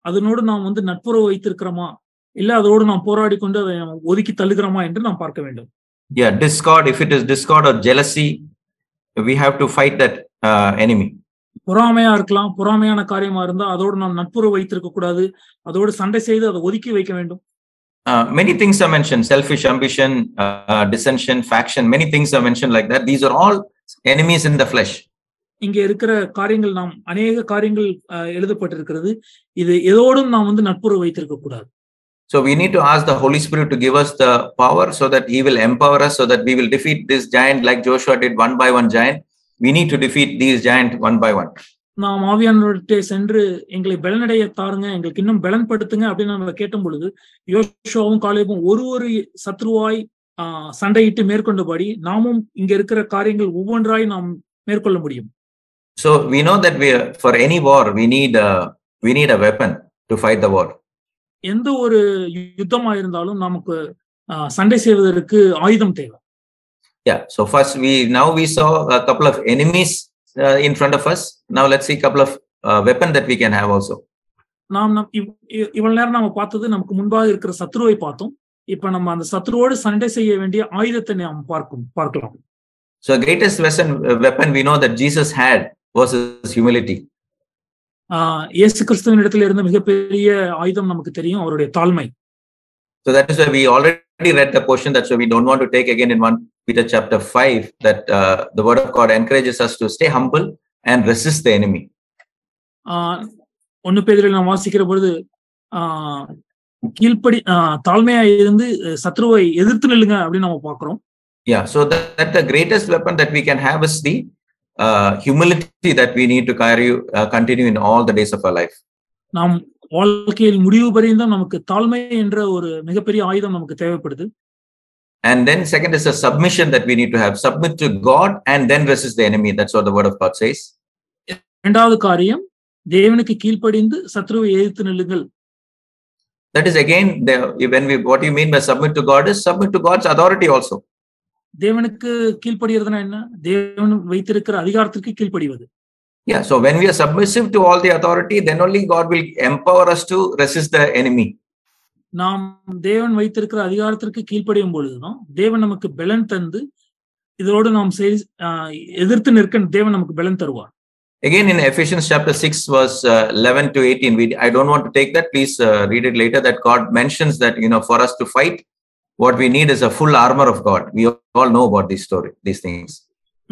அதனோடு நாம் நட்புறவு வைத்திருக்கிறோமா, இல்ல அதோடு நாம் போராடி கொண்டு அதை ஒதுக்கி தள்ளுகிறோமா என்று நாம் பார்க்க வேண்டும். Yeah, discord, if it is discord or jealousy, we have to fight that enemy. பொறாமையா இருக்கலாம், பொறாமையான காரியமா இருந்தா அதோடு நாம் நட்புறவு வைத்திருக்க கூடாது, அதோடு சண்டை செய்து அதை ஒதுக்கி வைக்க வேண்டும். Many things are mentioned: selfish ambition, dissension, faction. Many things are mentioned like that. These are all enemies in the flesh. இங்க இருக்கிற காரியங்கள், நாம் அநேக காரியங்கள் எழுதப்பட்டிருக்கிறது. இது எதோடும் நாம் நட்புறவு வைத்திருக்க கூடாது. So we need to ask the Holy Spirit to give us the power so that He will empower us, so that we will defeat this giant like Joshua did, one by one giant. We need to defeat these giant one by one. நாம் ஆவியானவர்கிட்ட சென்று எங்களை பலனடைய தாருங்க, எங்களுக்கு இன்னும் பலன்படுத்துங்க அப்படின்னு நம்ம கேட்டும் பொழுது யோசுவாவும் காலேபும் ஒரு சத்ருவாய் சண்டையிட்டு மேற்கொண்டபடி நாமும் இங்க இருக்கிற காரியங்கள் ஒவ்வொன்றாய் நாம் மேற்கொள்ள முடியும். So we know that for any war we need a weapon to fight the war. எந்த ஒரு யுத்தமா இருந்தாலும் நமக்கு சண்டை செய்வதற்கு ஆயுதம் தேவை. Yeah, so first we saw a couple of enemies in front of us. Now let's see a couple of weapon that we can have also. நாம் இவ்வளவு நேரம் நாம பார்த்தது நமக்கு முன்பாக இருக்கிற சத்ருவை பார்த்தோம். இப்ப நம்ம அந்த சத்ருவோடு சண்டை செய்ய வேண்டிய ஆயுதத்தை நாம் பார்க்கலாம். So the greatest weapon we know that Jesus had was his humility. இயேசு கிறிஸ்துவின் இடத்துல இருந்த மிகப்பெரிய ஆயுதம் நமக்கு தெரியும், அவருடைய தாழ்மை. So that is why we already read the portion. That's why we don't want to take again in 1 Peter chapter 5 that the word of God encourages us to stay humble and resist the enemy. 1 பேதுருவில் நாம் வாசிக்கிற பொழுது கீழ்ப்படி தாழ்மையா இருந்து சத்ருவை எதிர்த்து நில்லுங்க அப்படின்னு நம்ம பார்க்கிறோம். Yeah, so that the greatest weapon that we can have is the humility that we need to continue in all the days of our life. நாம் வாழ்க்கையில் முடிவு பரியந்தம் நமக்கு தாழ்மை என்ற ஒரு மிகப்பெரிய ஆயுதம் நமக்கு தேவைப்படுது. And then second is a submission that we need to have. Submit to God and then resist the enemy. That's what the word of God says. இரண்டாவது காரியம், தேவனுக்கு கீழ்ப்படிந்து சத்ருவை எதிர்த்து நில்லுங்கள். That is again, what you mean by submit to God is submit to God's authority also. தேவனுக்கு கீழ்ப்படிகிறதுனா என்ன? தேவன் வைத்திருக்கிற அதிகாரத்திற்கு கீழ்ப்படிவது. Yeah, so when we are submissive to all the authority, then only God will empower us to resist the enemy. நாம் தேவன் வைத்திருக்கிற அதிகாரத்திற்கு கீழ்ப்படியும் பொழுதுதான் தேவன் நமக்கு பலன் தந்து இதோடு நாம் எதிர்த்து நிற்க தேவன் நமக்கு பலன் தருவார். Again in Ephesians chapter 6 verse 11 to 18, I don't want to take that, please read it later, that God mentions that, for us to fight, what we need is a full armor of God. We all know about these things.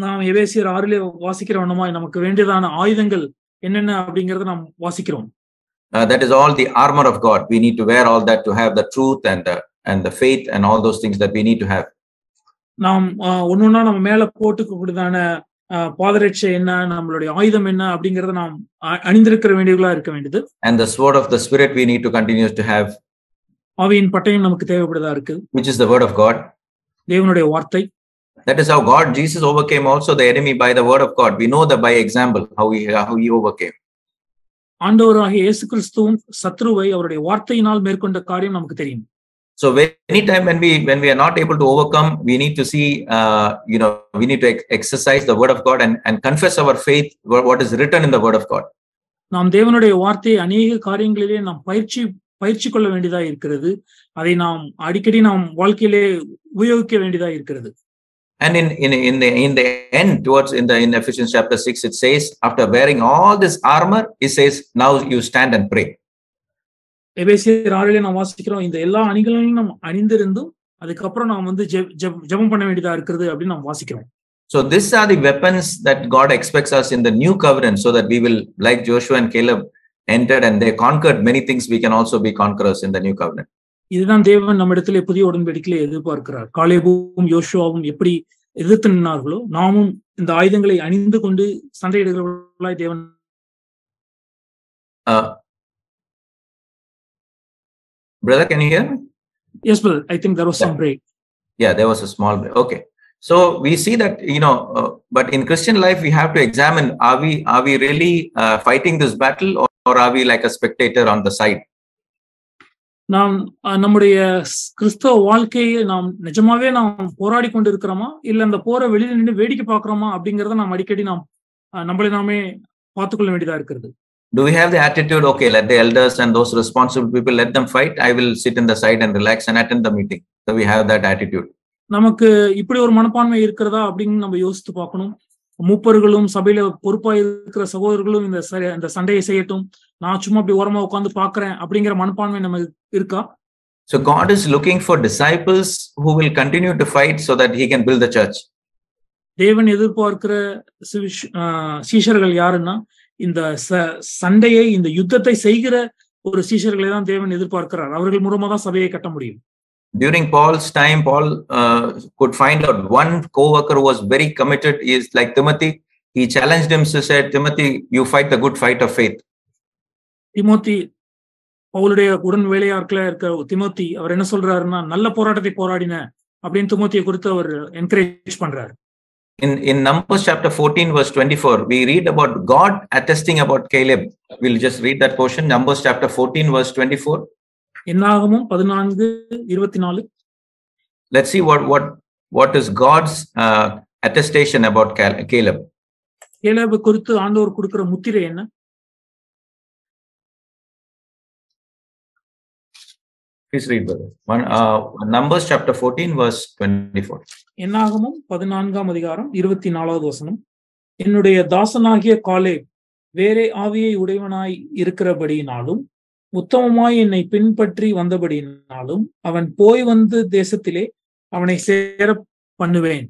நாம் எபேசியர் 6 வாசிக்கிற வண்ணமாய் நமக்கு வேண்டியதான ஆயுதங்கள் என்னென்ன அப்படிங்கறத நாம் வாசிக்கிறோம். That is all the armor of God. We need to wear all that to have the truth and the faith and all those things that we need to have. நாம் ஒன்னொன்னா நம்ம மேல போட்டுக்கூடியதான பாதரட்சை என்ன, நம்மளுடைய ஆயுதம் என்ன அப்படிங்கறத நாம் அணிந்திருக்க வேண்டியவர்களா இருக்க வேண்டியது. And the sword of the spirit we need to continue to have. ஆவியின் பட்டயம் நமக்கு தேவைப்படுதா இருக்கு. Which is the word of God. தேவனுடைய வார்த்தை. That is how Jesus overcame also the enemy by the word of God. We know that by example how he overcame. ஆண்டவராகிய இயேசு கிறிஸ்துவும் சத்ருவை அவருடைய வார்த்தையினால் மேற்கொண்ட காரியம் நமக்கு தெரியும். So anytime when we are not able to overcome, we need to see, we need to exercise the word of God and confess our faith, what is written in the word of God. நாம் தேவனுடைய வார்த்தையை அநேக காரியங்களிலே நாம் பயிற்சி கொள்ள வேண்டியதா இருக்கிறது. அதை நாம் அடிக்கடி நாம் வாழ்க்கையிலே உபயோகிக்க வேண்டியதா இருக்கிறது. And in the end, towards in Ephesians chapter 6, it says, after wearing all this armor, it says, now you stand and pray. எபேசியர் 6 நாம் வாசிக்கிறோம், இந்த எல்லா அணிகளையும் நாம் அணிந்திருந்தும் அதுக்கப்புறம் நாம் ஜெபம் பண்ண வேண்டியதா இருக்கிறது அப்படின்னு நாம் வாசிக்கிறோம். So these are the weapons that God expects us in the new covenant, so that we will, like Joshua and Caleb entered and they conquered many things, we can also be conquerors in the new covenant. இதுதான் தேவன் நம்மிடத்திலே புதிய உடன்படிக்கையிலே எதிர்பார்க்கிறார். காலேபும் யோசுவாவும் எப்படி எதிர்த்து நின்னார்களோ நாமும் இந்த ஆயுதங்களை அணிந்து கொண்டு சண்டையிடுகிறவர்களாய் தேவன். Brother, can you hear me? Yes, brother. I think there was some break. Yeah, there was a small break. Okay. So we see that, but in Christian life, we have to examine, are we really fighting this battle, or are we like a spectator on the side? நாம் நம்முடைய கிறிஸ்தவ வாழ்க்கையை நாம் நிஜமாவே நாம் போராடி கொண்டு இருக்கிறோமா, இல்ல அந்த போரை வெளியில நின்று வேடிக்கை பார்க்கிறோமா அப்படிங்கறத நாம் அடிக்கடி நாம் நம்மளை நாமே பார்த்துக்கொள்ள வேண்டியதா இருக்கிறது. Do we have the attitude, okay, let the elders and those responsible people, let them fight, I will sit in the side and relax and attend the meeting? So we have that attitude. நமக்கு இப்படி ஒரு மனப்பான்மை இருக்கிறதா அப்படின்னு நம்ம யோசித்து பார்க்கணும். மூப்பர்களும் சபையில பொறுப்பா இருக்கிற சகோதரர்களும் இந்த சண்டையை செய்யட்டும், நான் சும்மா அப்படி ஓரமா உட்கார்ந்து பாக்குறேன் அப்படிங்கிற மனப்பான்மை நமக்கு இருக்கா? So God is looking for disciples who will continue to fight so that he can build the church. தேவன் எதிர்பார்க்கிற சீஷர்கள் யாருன்னா, இந்த சண்டையை, இந்த யுத்தத்தை செய்கிற ஒரு சீஷர்களை தான் தேவன் எதிர்பார்க்கிறார். அவர்கள் மூலமா தான் சபையை கட்ட முடியும். During Paul's time, Paul could find out one co-worker who was very committed. He is like Timothy. He challenged him to say, Timothy, you fight the good fight of faith. Timothy, பவுலுடைய உடன் வேலையாட்களா இருக்க திமோத்தி, அவர் என்ன சொல்றாருன்னா, நல்ல போராட்டத்தை போராடின அப்படின்னு திமோத்தியை குறித்து அவர் என்கரேஜ் பண்றாரு. In Numbers chapter 14 verse 24, we read about God attesting about Caleb. We'll just read that portion. Numbers chapter 14 verse 24. என்னாகமம் 14:24. Let's see what is God's attestation about Caleb. கேலேபு குறித்து ஆண்டவர் கொடுக்கிற முத்திரை என்ன? Please read, brother. Numbers chapter 14 verse 24. என்னாகமம் 14:24 வசனம். என்னுடைய தாசனாகிய காலேப் வேறே ஆவியை உடையவனாய் இருக்கிறபடியினாலும் உத்தமமாய் என்னை பின்பற்றி வந்தபடியினாலும் அவன் போய் வந்து தேசத்திலே அவனை சேர பண்ணுவேன்,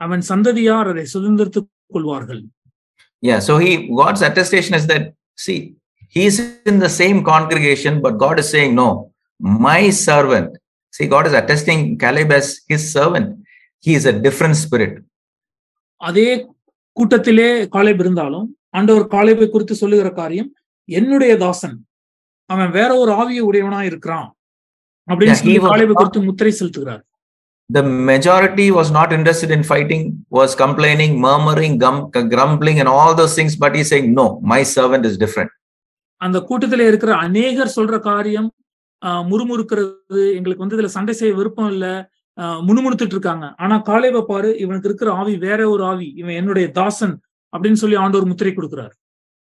அவன் சந்ததியார் அதை சுதந்திரத்துக் கொள்வார்கள். Yeah, so God's attestation is that, see, he is in the same congregation, but God is saying, no, my servant. See, God is attesting Caleb as his servant. He is a different spirit. அதே கூட்டத்திலே காலேப் இருந்தாலும் ஆண்டவர் காலேபை குறித்து சொல்லுகிற காரியம், என்னுடைய தாசன், அவன் வேற ஒரு ஆவியை உடையவனா இருக்கிறான் அப்படின்னு சொல்லி காலேபை குறித்து முத்திரை செலுத்துகிறார். The majority was not interested in fighting, was complaining, murmuring, grumbling and all those things, but he's saying, no, my servant is different. அந்த கூட்டத்திலே இருக்கிற அநேகர் சொல்ற காரியம் முறுமுறுக்கிறது, எங்களுக்கு இதுல சண்டை செய்ய விருப்பம் இல்ல, முணுமுணுத்துட்டு இருக்காங்க. ஆனா காலேபை பாரு, இவனுக்கு இருக்கிற ஆவி வேற ஒரு ஆவி, இவன் என்னுடைய தாசன் அப்படின்னு சொல்லி ஆண்டவர் முத்திரை கொடுக்கிறார்.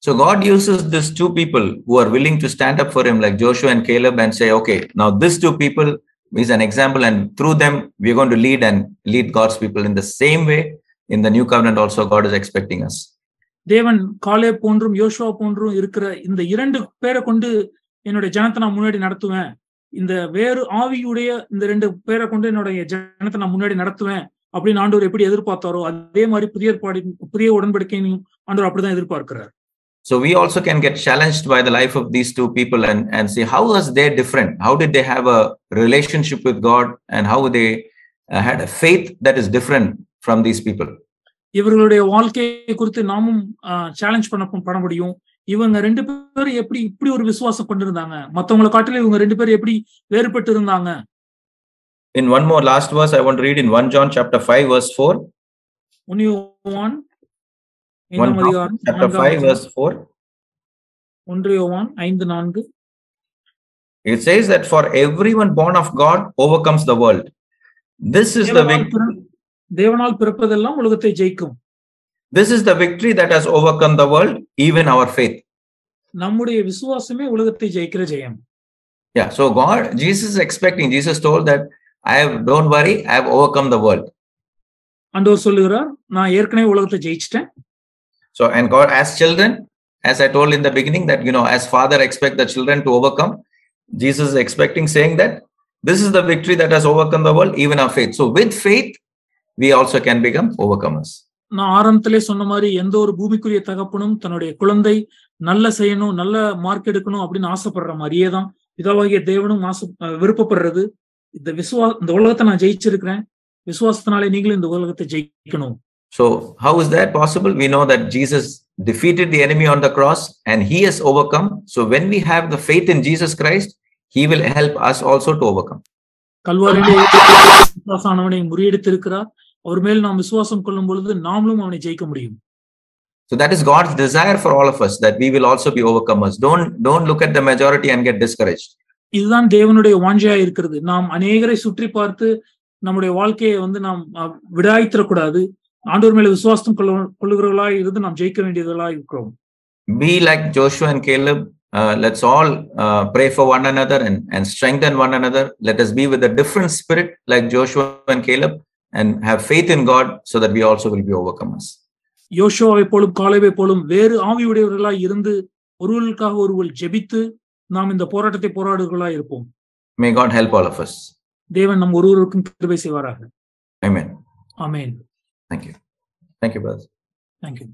So God uses these two people who are willing to stand up for him, like Joshua and Caleb, and say, okay, now these two people is an example, and through them we are going to lead God's people in the same way. In the new covenant also God is expecting us. தேவன் காலேப் போன்றும் யோசுவா போன்றும் இருக்கிற இந்த இரண்டு பேரை கொண்டு என்னுடைய ஜனத்தை நான் முன்னாடி நடத்துவேன், இந்த வேறு ஆவியுடைய இந்த ரெண்டு பேரை கொண்டு என்னுடைய ஜனத்தை நான் முன்னாடி நடத்துவேன் அப்படின்னு ஆண்டவர் எப்படி எதிர்பார்த்தாரோ அதே மாதிரி புதிய உடன்படிக்கையும் ஆண்டவர் அப்படிதான் எதிர்பார்க்கிறார். So we also can get challenged by the life of these two people and see how was they different? How did they have a relationship with God, and how they had a faith that is different from these people? இவர்களுடைய வாழ்க்கையை குறித்து நாமும் சேலஞ்ச் பண்ண முடியும். இவங்க ரெண்டு பேரும் எப்படி இப்படி ஒரு விசுவாசம் கொண்டிருந்தாங்க, மத்தவங்களை காட்டிலும் இவங்க ரெண்டு பேரும் எப்படி வேறுபட்டு இருந்தாங்க. In one more last verse I want to read in 1 John chapter 5 verse 4. 1 John chapter 5 verse 4. 1 யோவான் 5:4. It says that for everyone born of God overcomes the world. This is the victory. தேவனால் பிறப்பதெல்லாம் உலகத்தை ஜெயிக்கும். This is the victory that has overcome the world, even our faith. நம்முடைய விசுவாசமே உலகத்தை ஜெயிக்கிற ஜெயம். Yeah, so Jesus told that don't worry, I have overcome the world. ஆண்டவர் சொல்லுகிறார், நான் ஏற்கனவே உலகத்தை ஜெயிச்சிட்டேன். So, and God, as children, as I told in the beginning, that as Father expect the children to overcome, Jesus is expecting, saying that this is the victory that has overcome the world, even our faith. So with faith we also can become overcomers. நான் ஆரம்பத்திலே சொன்ன மாதிரி எந்த ஒரு பூமிக்குரிய தகப்பனும் தன்னுடைய குழந்தை நல்ல செய்யணும், நல்ல மார்க் எடுக்கணும் அப்படின்னு ஆசைப்படுற மாதிரியே தான் பிதாவாகிய தேவனும் விருப்பப்படுறது. இந்த உலகத்தை நான் ஜெயிச்சிருக்கிறேன், விசுவாசத்தினாலே நீங்களும் இந்த உலகத்தை ஜெயிக்கணும். So how is that possible? We know that Jesus defeated the enemy on the cross and he has overcome. So when we have the faith in Jesus Christ, he will help us also to overcome. கல்வாரியிலே விசுவாசமானவனை முறியடித்திருக்கிறார், அவர் மேல் நாம் விசுவாசம் கொள்ளும் பொழுது நாமளும் அவனை ஜெயிக்க முடியும். So that is God's desire for all of us, that we will also be overcomers. Don't look at the majority and get discouraged. இதுதான் தேவனுடைய வாஞ்சையா இருக்கிறது. நாம் அநேகரை சுற்றி பார்த்து நம்முடைய வாழ்க்கையை நாம் விடாய்த்திடக்கூடாது. ஆண்டவர் மேல விசுவாசம் கொள்ளுகிறவர்களாய் இருந்து நாம் ஜெயிக்க வேண்டியவர்களாய் இருக்கிறோம். Be like Joshua and Caleb. Let's all pray for one another and strengthen one another. Let us be with a different spirit like Joshua and Caleb and have faith in God so that we also will be overcomers. யோசுவாவை போலும் காலேபை போலும் வேறு ஆவியுடையவர்களாய் இருந்து ஒருவருக்காக ஒருவர் ஜெபித்து நாம் இந்த போராட்டத்தை போராடுகிறவர்களாய் இருப்போம். May God help all of us. தேவன் நம் ஒருவருக்கும் கிருபை செய்வாராக. Amen. Amen. Thank you. Thank you, brothers. Thank you.